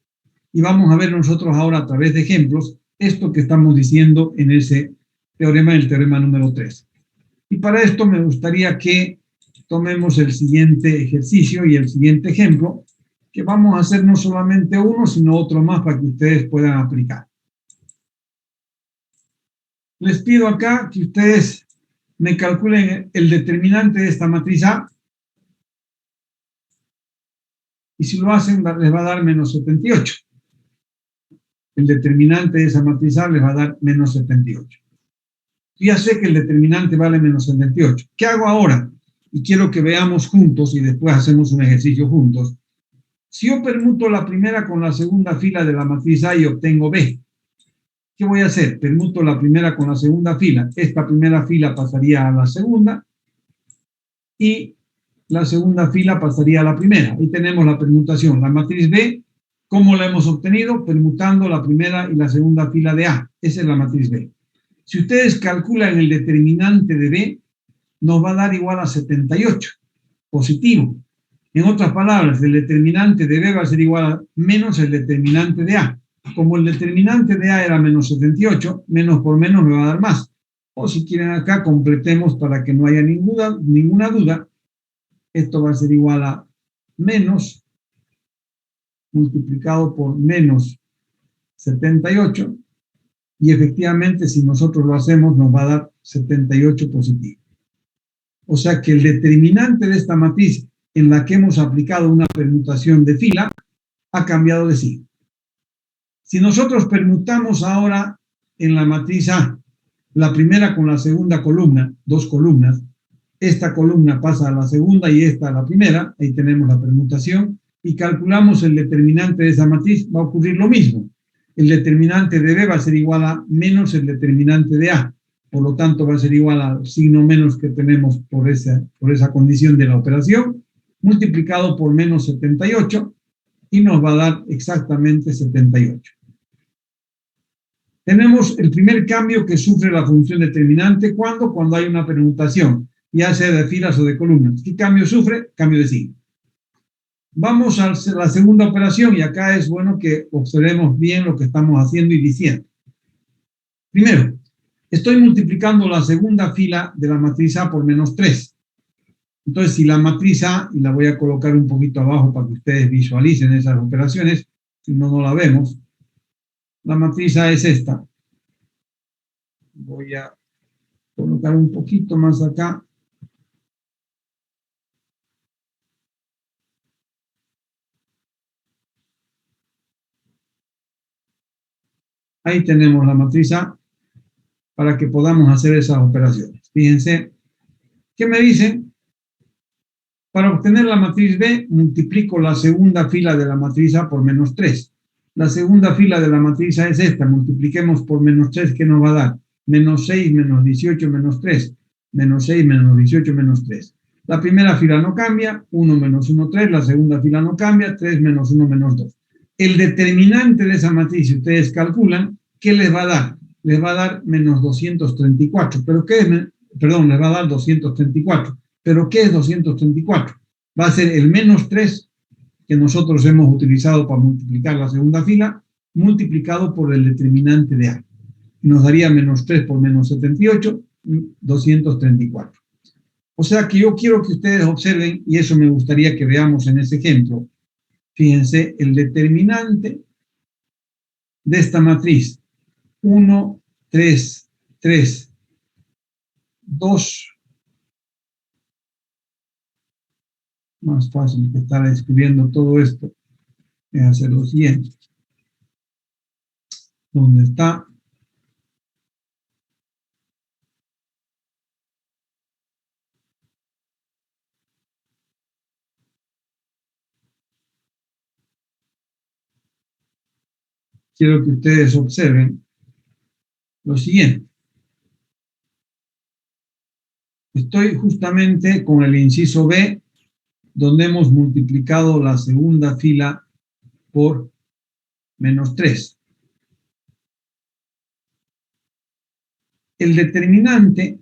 Speaker 2: Y vamos a ver nosotros ahora a través de ejemplos esto que estamos diciendo en ese teorema, el teorema número 3. Y para esto me gustaría que tomemos el siguiente ejercicio y el siguiente ejemplo, que vamos a hacer no solamente uno, sino otro más para que ustedes puedan aplicar. Les pido acá que ustedes me calculen el determinante de esta matriz A, y si lo hacen les va a dar menos 78. El determinante de esa matriz A les va a dar menos 78. Yo ya sé que el determinante vale menos 78. ¿Qué hago ahora? Y quiero que veamos juntos y después hacemos un ejercicio juntos. Si yo permuto la primera con la segunda fila de la matriz A y obtengo B, ¿qué voy a hacer? Permuto la primera con la segunda fila. Esta primera fila pasaría a la segunda y la segunda fila pasaría a la primera. Ahí tenemos la permutación. La matriz B, ¿cómo la hemos obtenido? Permutando la primera y la segunda fila de A. Esa es la matriz B. Si ustedes calculan el determinante de B, nos va a dar igual a 78, positivo. En otras palabras, el determinante de B va a ser igual a menos el determinante de A. Como el determinante de A era menos 78, menos por menos me va a dar más. O si quieren acá, completemos para que no haya ninguna duda. Esto va a ser igual a menos multiplicado por menos 78 y efectivamente si nosotros lo hacemos nos va a dar 78 positivo. O sea que el determinante de esta matriz en la que hemos aplicado una permutación de fila ha cambiado de signo. Si nosotros permutamos ahora en la matriz A, la primera con la segunda columna, dos columnas, esta columna pasa a la segunda y esta a la primera, ahí tenemos la permutación, y calculamos el determinante de esa matriz, va a ocurrir lo mismo. El determinante de B va a ser igual a menos el determinante de A, por lo tanto va a ser igual al signo menos que tenemos por esa condición de la operación, multiplicado por menos 78, y nos va a dar exactamente 78. Tenemos el primer cambio que sufre la función determinante, ¿cuándo? Cuando hay una permutación, ya sea de filas o de columnas. ¿Qué cambio sufre? Cambio de signo. Vamos a la segunda operación, y acá es bueno que observemos bien lo que estamos haciendo y diciendo. Primero, estoy multiplicando la segunda fila de la matriz A por menos 3. Entonces, si la matriz A, y la voy a colocar un poquito abajo para que ustedes visualicen esas operaciones, si no, no la vemos. La matriz A es esta. Voy a colocar un poquito más acá. Ahí tenemos la matriz A para que podamos hacer esas operaciones. Fíjense, ¿qué me dicen? Para obtener la matriz B, multiplico la segunda fila de la matriz A por menos 3. La segunda fila de la matriz A es esta, multipliquemos por menos 3, ¿qué nos va a dar? Menos 6, menos 18, menos 3. Menos 6, menos 18, menos 3. La primera fila no cambia, 1 menos 1, 3. La segunda fila no cambia, 3 menos 1, menos 2. El determinante de esa matriz, si ustedes calculan, ¿qué les va a dar? Les va a dar menos 234. ¿Pero qué es? Perdón, les va a dar 234. ¿Pero qué es 234? Va a ser el menos 3 que nosotros hemos utilizado para multiplicar la segunda fila, multiplicado por el determinante de A. Nos daría menos 3 por menos 78, 234. O sea que yo quiero que ustedes observen, y eso me gustaría que veamos en ese ejemplo. Fíjense, el determinante de esta matriz, 1, 3, 3, 2, más fácil que estar escribiendo todo esto, es hacer lo siguiente. ¿Dónde está? Quiero que ustedes observen lo siguiente. Estoy justamente con el inciso B, donde hemos multiplicado la segunda fila por menos 3. El determinante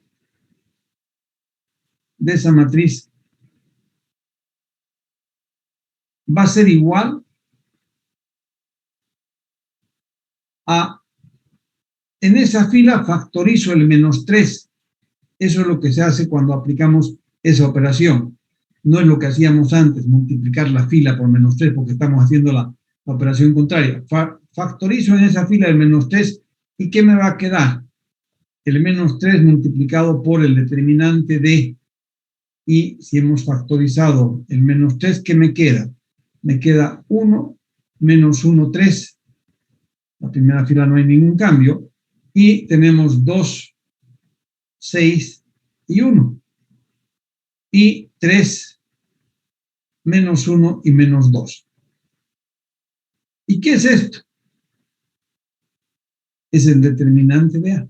Speaker 2: de esa matriz va a ser igual a, en esa fila factorizo el menos 3. Eso es lo que se hace cuando aplicamos esa operación. No es lo que hacíamos antes, multiplicar la fila por menos 3, porque estamos haciendo la operación contraria. Factorizo en esa fila el menos 3, ¿y qué me va a quedar? El menos 3 multiplicado por el determinante de, y si hemos factorizado el menos 3, ¿qué me queda? Me queda 1, menos 1, 3. La primera fila no hay ningún cambio. Y tenemos 2, 6 y 1. Y 3, menos 1 y menos 2. ¿Y qué es esto? Es el determinante de A.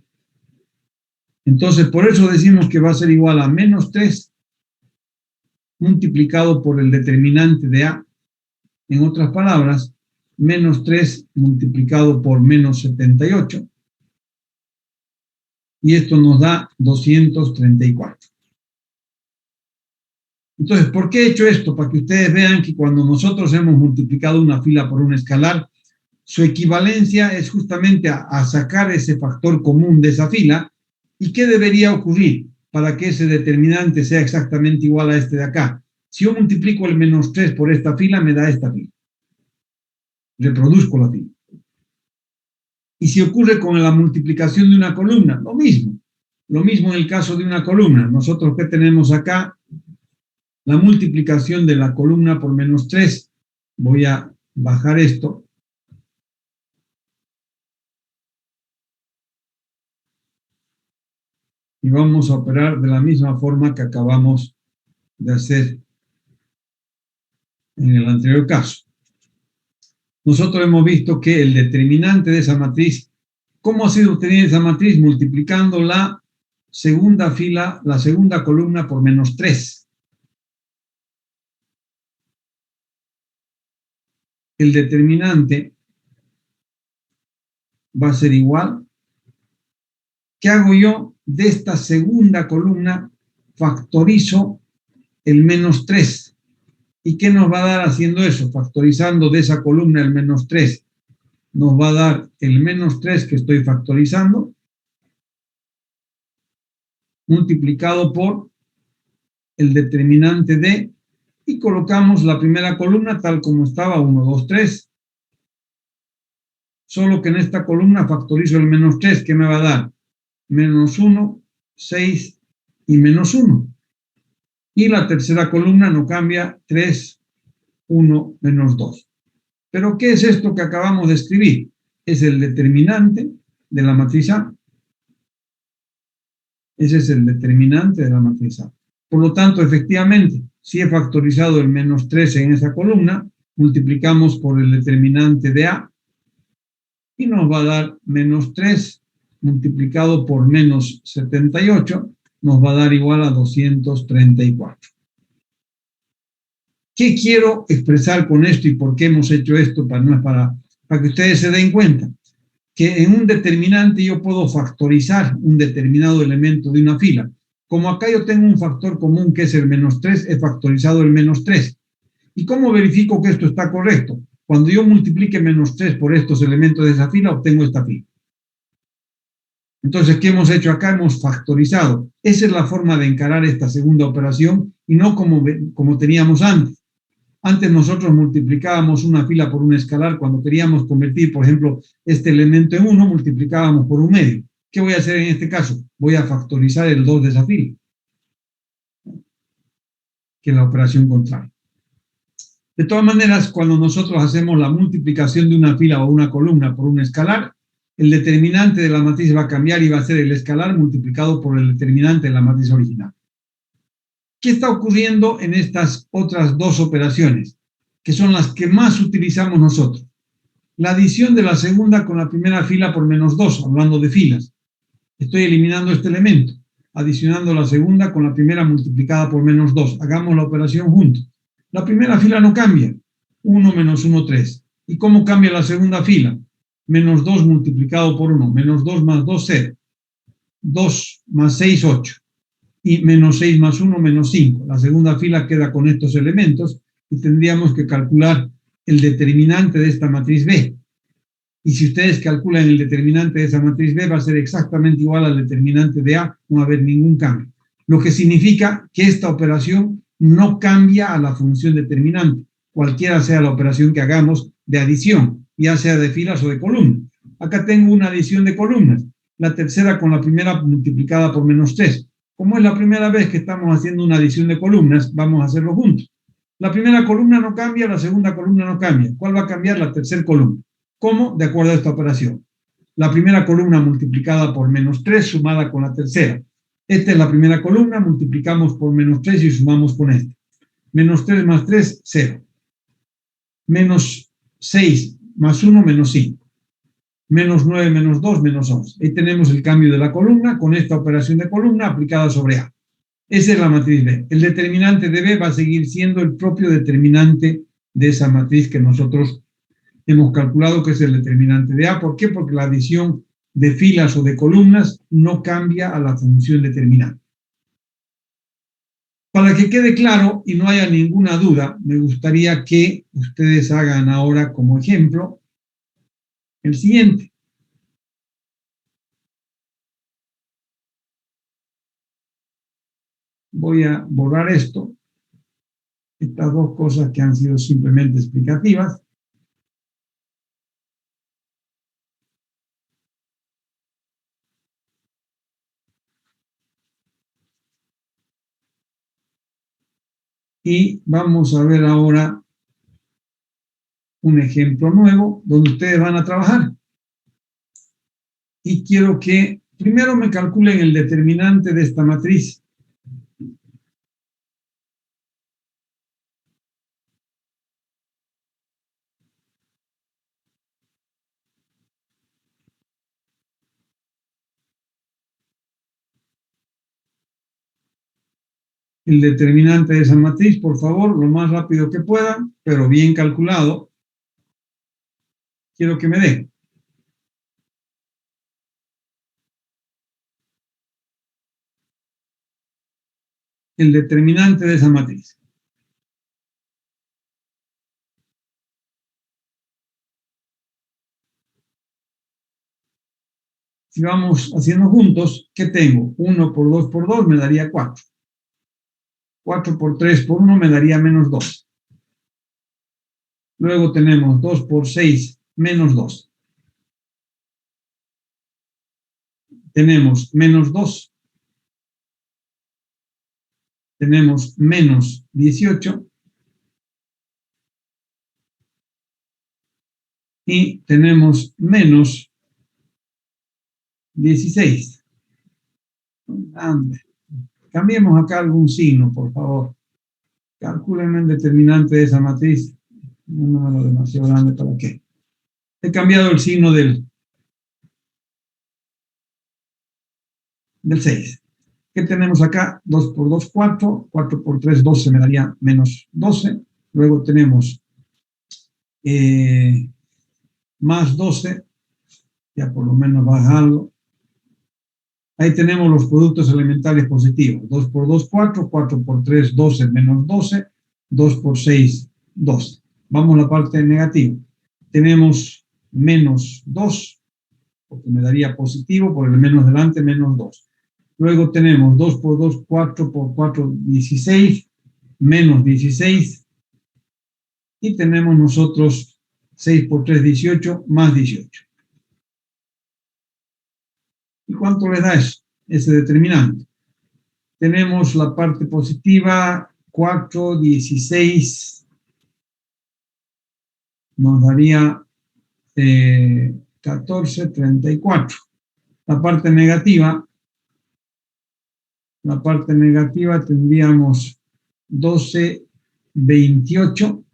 Speaker 2: Entonces, por eso decimos que va a ser igual a menos 3 multiplicado por el determinante de A. En otras palabras, menos 3 multiplicado por menos 78. Y esto nos da 234. Entonces, ¿por qué he hecho esto? Para que ustedes vean que cuando nosotros hemos multiplicado una fila por un escalar, su equivalencia es justamente a sacar ese factor común de esa fila. ¿Y qué debería ocurrir para que ese determinante sea exactamente igual a este de acá? Si yo multiplico el menos 3 por esta fila, me da esta fila. Reproduzco la fila. Y si ocurre con la multiplicación de una columna, lo mismo. Lo mismo en el caso de una columna. Nosotros, ¿qué tenemos acá? La multiplicación de la columna por menos 3. Voy a bajar esto. Y vamos a operar de la misma forma que acabamos de hacer en el anterior caso. Nosotros hemos visto que el determinante de esa matriz, ¿cómo ha sido obtenida esa matriz? Multiplicando la segunda fila, la segunda columna por menos 3. El determinante va a ser igual. ¿Qué hago yo? De esta segunda columna factorizo el menos 3. ¿Y qué nos va a dar haciendo eso? Factorizando de esa columna el menos 3. Nos va a dar el menos 3 que estoy factorizando, multiplicado por el determinante de, y colocamos la primera columna tal como estaba, 1, 2, 3. Solo que en esta columna factorizo el menos 3, ¿qué me va a dar? Menos 1, 6 y menos 1. Y la tercera columna no cambia, 3, 1, menos 2. ¿Pero qué es esto que acabamos de escribir? Es el determinante de la matriz A. Ese es el determinante de la matriz A. Por lo tanto, efectivamente, si he factorizado el menos 13 en esa columna, multiplicamos por el determinante de A y nos va a dar menos 3 multiplicado por menos 78, nos va a dar igual a 234. ¿Qué quiero expresar con esto y por qué hemos hecho esto? Para que ustedes se den cuenta que en un determinante yo puedo factorizar un determinado elemento de una fila. Como acá yo tengo un factor común que es el menos 3, he factorizado el menos 3. ¿Y cómo verifico que esto está correcto? Cuando yo multiplique menos 3 por estos elementos de esa fila, obtengo esta fila. Entonces, ¿qué hemos hecho acá? Hemos factorizado. Esa es la forma de encarar esta segunda operación y no como teníamos antes. Antes nosotros multiplicábamos una fila por un escalar. Cuando queríamos convertir, por ejemplo, este elemento en 1, multiplicábamos por un medio. ¿Qué voy a hacer en este caso? Voy a factorizar el 2 de esa fila, que es la operación contraria. De todas maneras, cuando nosotros hacemos la multiplicación de una fila o una columna por un escalar, el determinante de la matriz va a cambiar y va a ser el escalar multiplicado por el determinante de la matriz original. ¿Qué está ocurriendo en estas otras dos operaciones, que son las que más utilizamos nosotros? La adición de la segunda con la primera fila por menos 2, hablando de filas. Estoy eliminando este elemento, adicionando la segunda con la primera multiplicada por menos 2. Hagamos la operación juntos. La primera fila no cambia, 1 menos 1, 3. ¿Y cómo cambia la segunda fila? Menos 2 multiplicado por 1, menos 2 más 2, 0. 2 más 6, 8. Y menos 6 más 1, menos 5. La segunda fila queda con estos elementos y tendríamos que calcular el determinante de esta matriz B. Y si ustedes calculan el determinante de esa matriz B, va a ser exactamente igual al determinante de A, no va a haber ningún cambio. Lo que significa que esta operación no cambia a la función determinante, cualquiera sea la operación que hagamos de adición, ya sea de filas o de columnas. Acá tengo una adición de columnas, la tercera con la primera multiplicada por menos 3. Como es la primera vez que estamos haciendo una adición de columnas, vamos a hacerlo juntos. La primera columna no cambia, la segunda columna no cambia. ¿Cuál va a cambiar? La tercera columna. ¿Cómo? De acuerdo a esta operación. La primera columna multiplicada por menos 3 sumada con la tercera. Esta es la primera columna, multiplicamos por menos 3 y sumamos con esta. Menos 3 más 3, 0. Menos 6 más 1, menos 5. Menos 9 menos 2, menos 11. Ahí tenemos el cambio de la columna con esta operación de columna aplicada sobre A. Esa es la matriz B. El determinante de B va a seguir siendo el propio determinante de esa matriz que nosotros hemos calculado, que es el determinante de A. ¿Por qué? Porque la adición de filas o de columnas no cambia a la función determinante. Para que quede claro y no haya ninguna duda, me gustaría que ustedes hagan ahora como ejemplo el siguiente. Voy a borrar esto, estas dos cosas que han sido simplemente explicativas. Y vamos a ver ahora un ejemplo nuevo donde ustedes van a trabajar. Y quiero que primero me calculen el determinante de esta matriz. El determinante de esa matriz, por favor, lo más rápido que puedan, pero bien calculado. Quiero que me den. El determinante de esa matriz. Si vamos haciendo juntos, ¿qué tengo? 1 por 2 por 2 me daría 4. 4 por 3 por 1 me daría menos 2. Luego tenemos 2 por 6 menos 2. Tenemos menos 2. Tenemos menos 18. Y tenemos menos 16. Grande. Cambiemos acá algún signo, por favor. Calcúlenme el determinante de esa matriz. Un número demasiado grande, ¿para qué? He cambiado el signo del 6. ¿Qué tenemos acá? 2 por 2, 4. 4 por 3, 12 me daría menos 12. Luego tenemos más 12. Ya por lo menos baja algo. Ahí tenemos los productos elementales positivos. 2 por 2, 4. 4 por 3, 12 menos 12. 2 por 6, 12. Vamos a la parte negativa. Tenemos menos 2, porque me daría positivo, por el menos delante, menos 2. Luego tenemos 2 por 2, 4 por 4, 16, menos 16. Y tenemos nosotros 6 por 3, 18, más 18. ¿Y cuánto les da eso? Ese determinante. Tenemos la parte positiva, 4, 16, nos daría 14, 34. La parte negativa tendríamos 12, 28,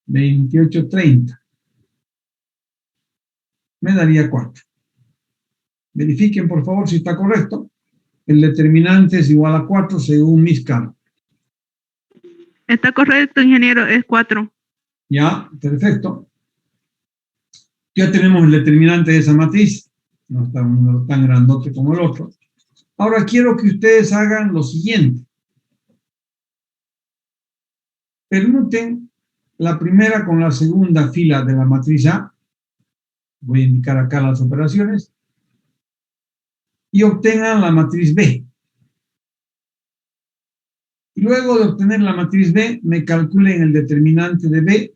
Speaker 2: 28, 30. Me daría 4. Verifiquen, por favor, si está correcto. El determinante es igual a 4 según mis cálculos.
Speaker 5: Está correcto, ingeniero, es 4.
Speaker 2: Ya, perfecto. Ya tenemos el determinante de esa matriz. No está un número tan grandote como el otro. Ahora quiero que ustedes hagan lo siguiente. Permuten la primera con la segunda fila de la matriz A. Voy a indicar acá las operaciones. Y obtengan la matriz B. Y luego de obtener la matriz B, me calculen el determinante de B,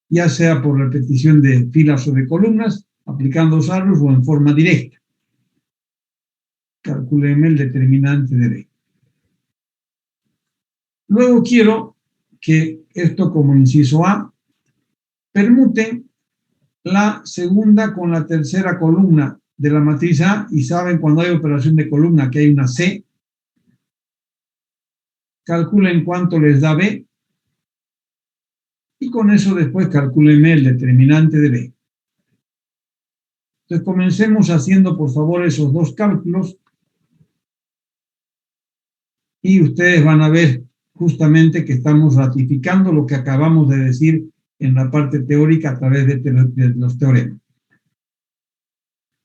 Speaker 2: ya sea por repetición de filas o de columnas, aplicando saldos o en forma directa. Calculen el determinante de B. Luego quiero que esto como inciso A, permuten la segunda con la tercera columna de la matriz A, y saben cuando hay operación de columna que hay una C. Calculen cuánto les da B, y con eso después calcúlenme el determinante de B. Entonces comencemos haciendo por favor esos dos cálculos, y ustedes van a ver justamente que estamos ratificando lo que acabamos de decir en la parte teórica a través de los teoremas.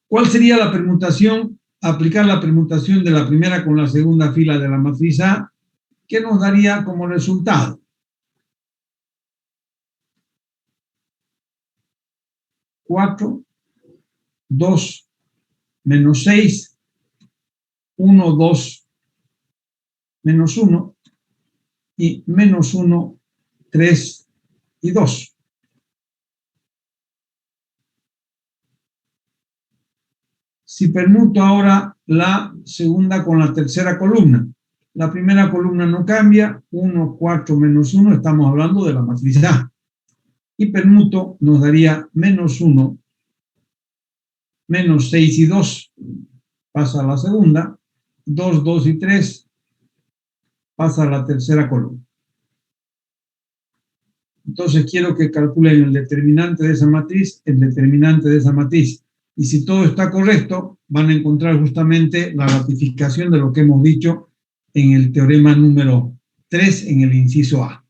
Speaker 2: ¿Cuál sería la permutación? Aplicar la permutación de la primera con la segunda fila de la matriz A, que nos daría como resultado 4, 2, menos 6, 1, 2, menos 1, y menos 1, 3 y 2. Si permuto ahora la segunda con la tercera columna, La primera columna no cambia, 1, 4, menos 1, estamos hablando de la matriz A. Y permuto nos daría menos 1, menos 6 y 2, pasa a la segunda, 2, 2 y 3, pasa a la tercera columna. Entonces quiero que calculen el determinante de esa matriz, el determinante de esa matriz. Y si todo está correcto, van a encontrar justamente la ratificación de lo que hemos dicho en el teorema número 3, en el inciso A.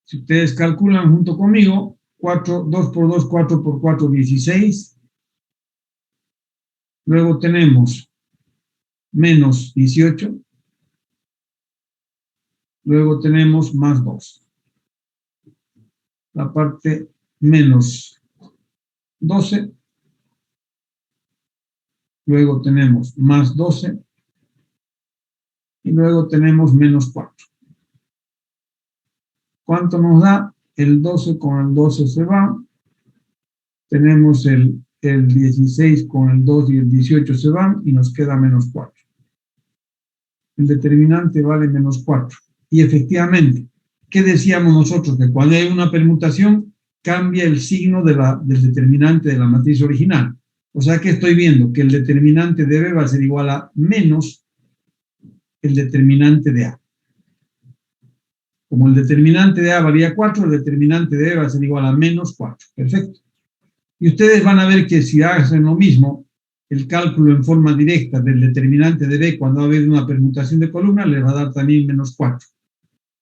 Speaker 2: Si ustedes calculan junto conmigo, 2 por 2, 4 por 4, 16. Luego tenemos menos 18. Luego tenemos más 2. La parte menos 12. Luego tenemos más 12. Y luego tenemos menos 4. ¿Cuánto nos da? El 12 con el 12 se va. Tenemos el 16 con el 2 y el 18 se van y nos queda menos 4. El determinante vale menos 4. Y efectivamente, ¿qué decíamos nosotros? Que cuando hay una permutación, cambia el signo del determinante de la matriz original. O sea que estoy viendo que el determinante de B va a ser igual a menos el determinante de A. Como el determinante de A valía 4, el determinante de B va a ser igual a menos 4. Perfecto. Y ustedes van a ver que si hacen lo mismo, el cálculo en forma directa del determinante de B cuando ha habido una permutación de columna les va a dar también menos 4.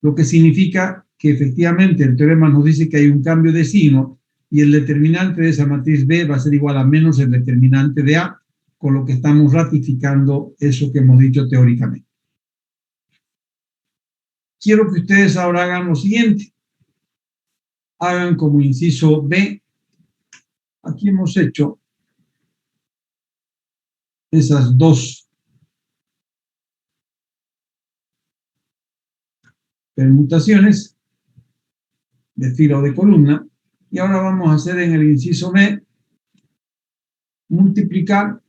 Speaker 2: Lo que significa que efectivamente el teorema nos dice que hay un cambio de signo y el determinante de esa matriz B va a ser igual a menos el determinante de A, con lo que estamos ratificando eso que hemos dicho teóricamente. Quiero que ustedes ahora hagan lo siguiente. Hagan como inciso B. Aquí hemos hecho esas dos permutaciones de fila o de columna. Y ahora vamos a hacer en el inciso B, multiplicar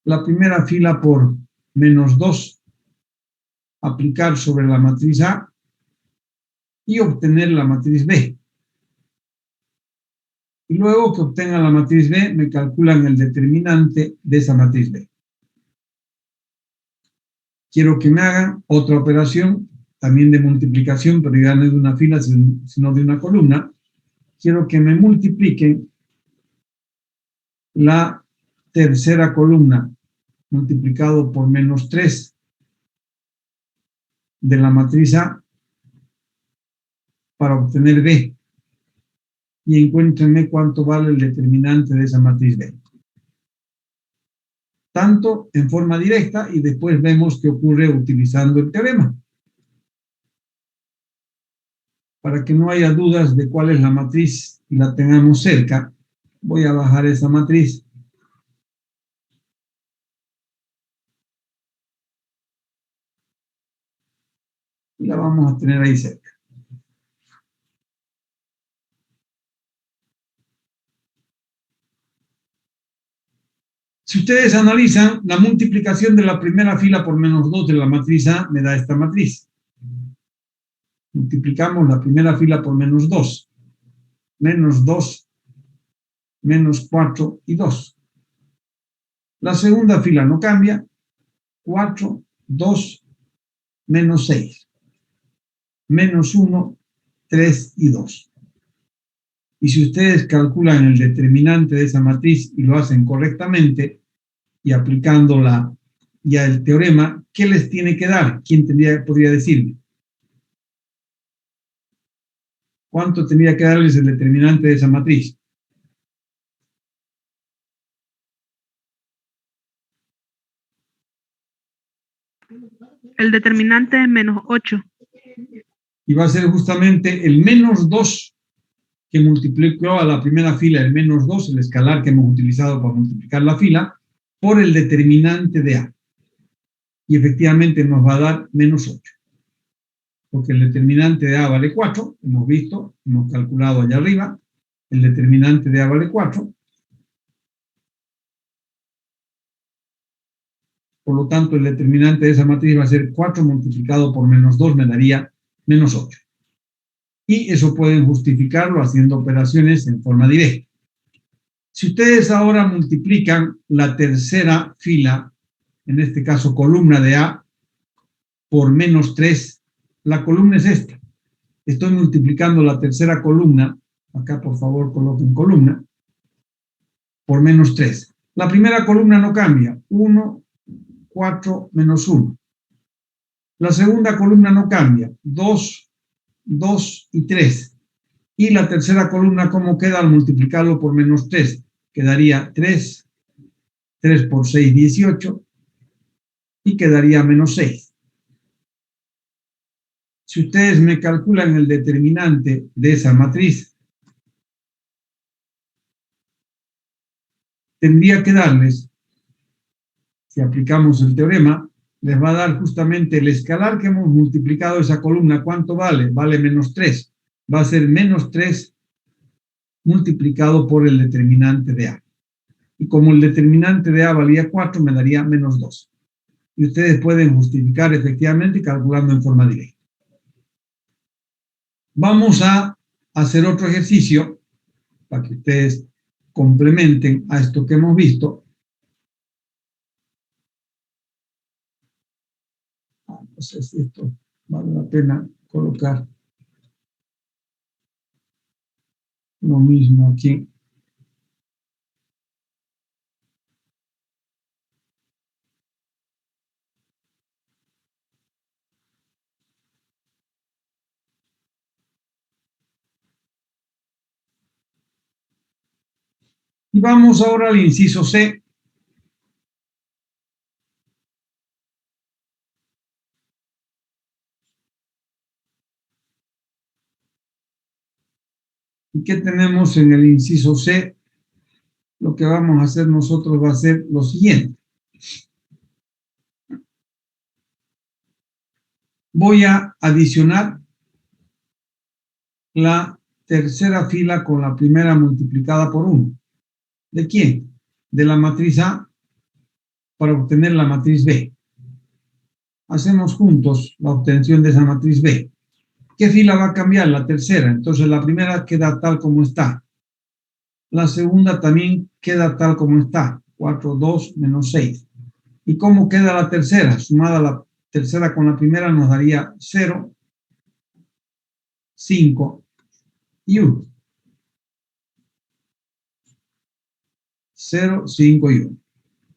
Speaker 2: la primera fila por menos 2, aplicar sobre la matriz A y obtener la matriz B. Y luego que obtengan la matriz B, me calculan el determinante de esa matriz B. Quiero que me hagan otra operación, también de multiplicación, pero ya no de una fila, sino de una columna. Quiero que me multipliquen la tercera columna multiplicado por menos 3 de la matriz A para obtener B. Y encuéntrenme cuánto vale el determinante de esa matriz B. Tanto en forma directa y después vemos qué ocurre utilizando el teorema. Para que no haya dudas de cuál es la matriz y la tengamos cerca, voy a bajar esa matriz. Y la vamos a tener ahí cerca. Si ustedes analizan, la multiplicación de la primera fila por menos 2 de la matriz A me da esta matriz. Multiplicamos la primera fila por menos 2. Menos 2, menos 4 y 2. La segunda fila no cambia. 4, 2, menos 6. Menos 1, 3 y 2. Y si ustedes calculan el determinante de esa matriz y lo hacen correctamente, y aplicando ya el teorema, ¿qué les tiene que dar? ¿Quién podría decirme? ¿Cuánto tendría que darles el determinante de esa matriz?
Speaker 5: El determinante es menos 8.
Speaker 2: Y va a ser justamente el menos 2 que multiplicó a la primera fila, el menos 2, el escalar que hemos utilizado para multiplicar la fila, por el determinante de A. Y efectivamente nos va a dar menos 8. porque el determinante de A vale 4, hemos visto, hemos calculado allá arriba, el determinante de A vale 4. Por lo tanto, el determinante de esa matriz va a ser 4 multiplicado por menos 2, me daría menos 8. Y eso pueden justificarlo haciendo operaciones en forma directa. Si ustedes ahora multiplican la tercera fila, en este caso columna de A, por menos 3, la columna es esta. Estoy multiplicando la tercera columna, acá por favor coloquen columna, por menos 3. La primera columna no cambia, 1, 4, menos 1. La segunda columna no cambia, 2, 2 y 3. Y la tercera columna, ¿cómo queda al multiplicarlo por menos 3? Quedaría 3, 3 por 6, 18, y quedaría menos 6. Si ustedes me calculan el determinante de esa matriz, tendría que darles, si aplicamos el teorema, les va a dar justamente el escalar que hemos multiplicado esa columna. ¿Cuánto vale? Vale menos 3. Va a ser menos 3 multiplicado por el determinante de A. Y como el determinante de A valía 4, me daría menos 2. Y ustedes pueden justificar efectivamente calculando en forma directa. Vamos a hacer otro ejercicio para que ustedes complementen a esto que hemos visto. No sé si esto vale la pena colocar lo mismo aquí. Y vamos ahora al inciso C. ¿Y qué tenemos en el inciso C? Lo que vamos a hacer nosotros va a ser lo siguiente. Voy a adicionar la tercera fila con la primera multiplicada por 1. ¿De quién? De la matriz A para obtener la matriz B. Hacemos juntos la obtención de esa matriz B. ¿Qué fila va a cambiar? La tercera. Entonces la primera queda tal como está. La segunda también queda tal como está. 4, 2, menos 6. ¿Y cómo queda la tercera? Sumada la tercera con la primera nos daría 0, 5 y 1. 0, 5 y 1.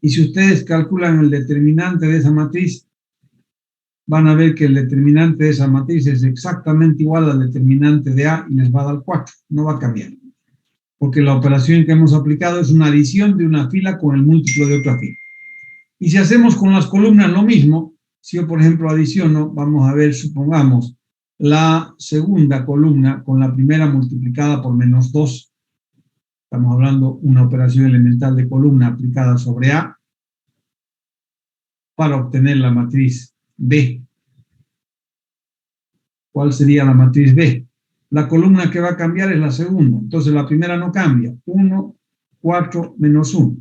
Speaker 2: Y si ustedes calculan el determinante de esa matriz, van a ver que el determinante de esa matriz es exactamente igual al determinante de A y les va a dar 4. No va a cambiar. Porque la operación que hemos aplicado es una adición de una fila con el múltiplo de otra fila. Y si hacemos con las columnas lo mismo, si yo por ejemplo adiciono, vamos a ver, supongamos, la segunda columna con la primera multiplicada por menos 2. Estamos hablando de una operación elemental de columna aplicada sobre A para obtener la matriz B. ¿Cuál sería la matriz B? La columna que va a cambiar es la segunda. Entonces la primera no cambia. 1, 4, menos 1.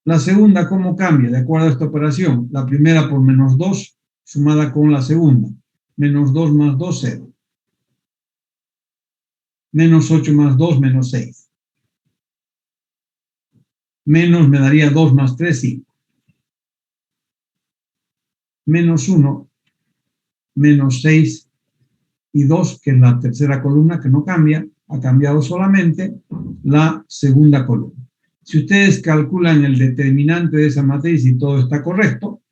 Speaker 2: La segunda, ¿cómo cambia? De acuerdo a esta operación. La primera por menos 2 sumada con la segunda. Menos 2 más 2, 0. Menos 8 más 2, menos 6. Menos me daría 2 más 3, 5. Menos 1, menos 6 y 2, que es la tercera columna que no cambia, ha cambiado solamente la segunda columna. Si ustedes calculan el determinante de esa matriz y todo está correcto,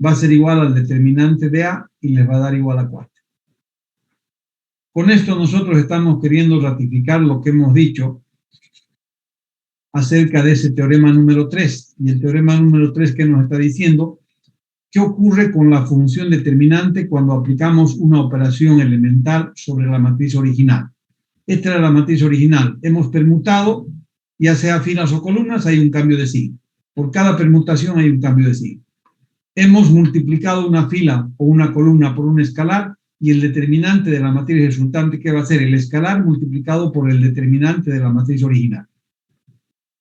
Speaker 2: va a ser igual al determinante de A y les va a dar igual a 4. Con esto nosotros estamos queriendo ratificar lo que hemos dicho acerca de ese teorema número 3. Y el teorema número 3 que nos está diciendo qué ocurre con la función determinante cuando aplicamos una operación elemental sobre la matriz original. Esta era la matriz original. Hemos permutado, ya sea filas o columnas, hay un cambio de signo. Por cada permutación hay un cambio de signo. Hemos multiplicado una fila o una columna por un escalar, y el determinante de la matriz resultante, que va a ser el escalar multiplicado por el determinante de la matriz original.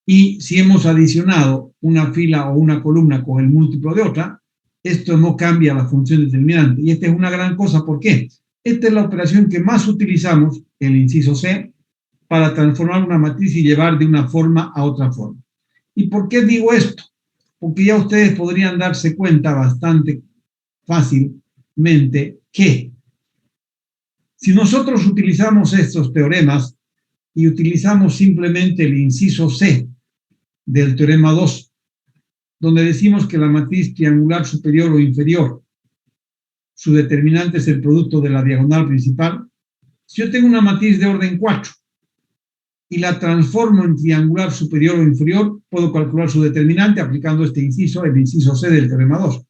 Speaker 2: Y si hemos adicionado una fila o una columna con el múltiplo de otra, esto no cambia la función determinante. Y esta es una gran cosa, ¿por qué? Esta es la operación que más utilizamos, el inciso C, para transformar una matriz y llevar de una forma a otra forma. ¿Y por qué digo esto? Porque ya ustedes podrían darse cuenta bastante fácilmente que si nosotros utilizamos estos teoremas y utilizamos simplemente el inciso C del teorema 2, donde decimos que la matriz triangular superior o inferior, su determinante es el producto de la diagonal principal. Si yo tengo una matriz de orden 4 y la transformo en triangular superior o inferior, puedo calcular su determinante aplicando este inciso, el inciso C del teorema 2.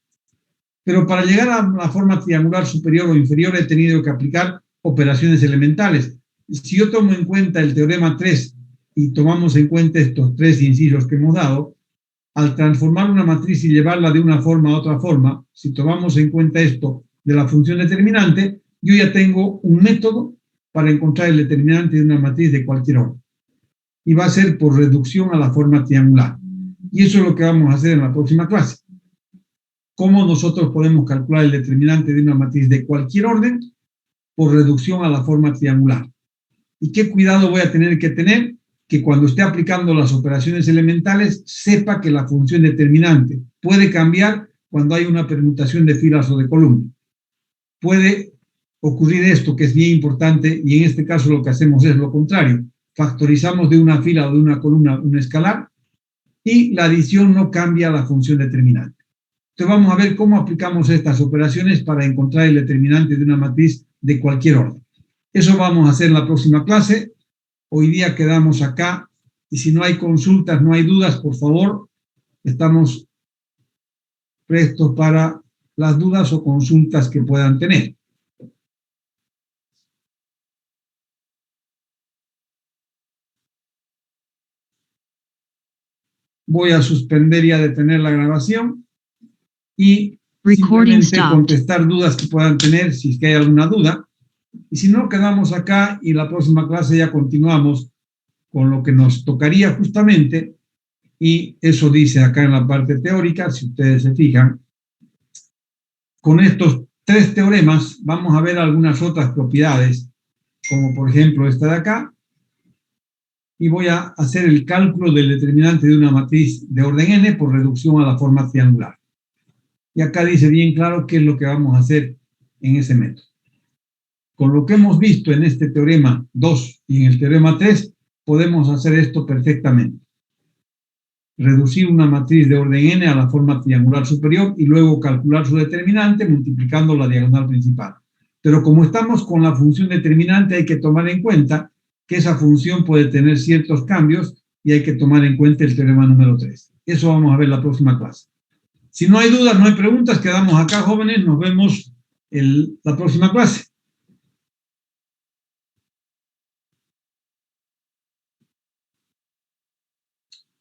Speaker 2: Pero para llegar a la forma triangular superior o inferior he tenido que aplicar operaciones elementales. Si yo tomo en cuenta el teorema 3 y tomamos en cuenta estos tres incisos que hemos dado, al transformar una matriz y llevarla de una forma a otra forma, si tomamos en cuenta esto de la función determinante, yo ya tengo un método para encontrar el determinante de una matriz de cualquier orden. Y va a ser por reducción a la forma triangular. Y eso es lo que vamos a hacer en la próxima clase. Cómo nosotros podemos calcular el determinante de una matriz de cualquier orden por reducción a la forma triangular. ¿Y qué cuidado voy a tener que tener? Que cuando esté aplicando las operaciones elementales, sepa que la función determinante puede cambiar cuando hay una permutación de filas o de columnas. Puede ocurrir esto, que es bien importante, y en este caso lo que hacemos es lo contrario. Factorizamos de una fila o de una columna un escalar, y la adición no cambia la función determinante. Entonces vamos a ver cómo aplicamos estas operaciones para encontrar el determinante de una matriz de cualquier orden. Eso vamos a hacer en la próxima clase. Hoy día quedamos acá, y si no hay consultas, no hay dudas, por favor, estamos prestos para las dudas o consultas que puedan tener. Voy a suspender y a detener la grabación y simplemente contestar dudas que puedan tener, si es que hay alguna duda. Y si no, quedamos acá y la próxima clase ya continuamos con lo que nos tocaría justamente, y eso dice acá en la parte teórica, si ustedes se fijan. Con estos tres teoremas vamos a ver algunas otras propiedades, como por ejemplo esta de acá, y voy a hacer el cálculo del determinante de una matriz de orden n por reducción a la forma triangular. Y acá dice bien claro qué es lo que vamos a hacer en ese método. Con lo que hemos visto en este teorema 2 y en el teorema 3, podemos hacer esto perfectamente. Reducir una matriz de orden n a la forma triangular superior y luego calcular su determinante multiplicando la diagonal principal. Pero como estamos con la función determinante, hay que tomar en cuenta que esa función puede tener ciertos cambios y hay que tomar en cuenta el teorema número 3. Eso vamos a ver la próxima clase. Si no hay dudas, no hay preguntas, quedamos acá, jóvenes. Nos vemos en la próxima clase.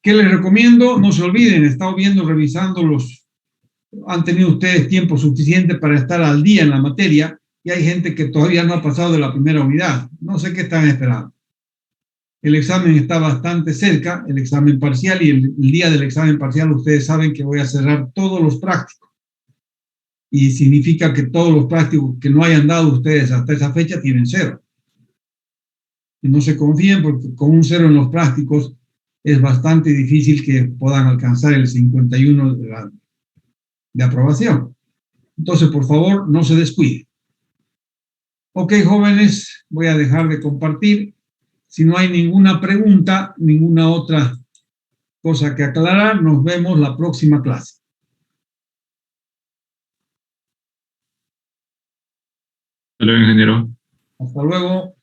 Speaker 2: ¿Qué les recomiendo? No se olviden, he estado viendo, revisando han tenido ustedes tiempo suficiente para estar al día en la materia, y hay gente que todavía no ha pasado de la primera unidad. No sé qué están esperando. El examen está bastante cerca, el examen parcial, y el día del examen parcial ustedes saben que voy a cerrar todos los prácticos. Y significa que todos los prácticos que no hayan dado ustedes hasta esa fecha tienen 0. Y no se confíen, porque con un 0 en los prácticos es bastante difícil que puedan alcanzar el 51 de aprobación. Entonces, por favor, no se descuiden. Ok, jóvenes, voy a dejar de compartir. Si no hay ninguna pregunta, ninguna otra cosa que aclarar, nos vemos la próxima clase.
Speaker 1: Hasta luego, ingeniero.
Speaker 2: Hasta luego.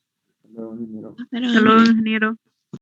Speaker 5: Hasta luego, ingeniero.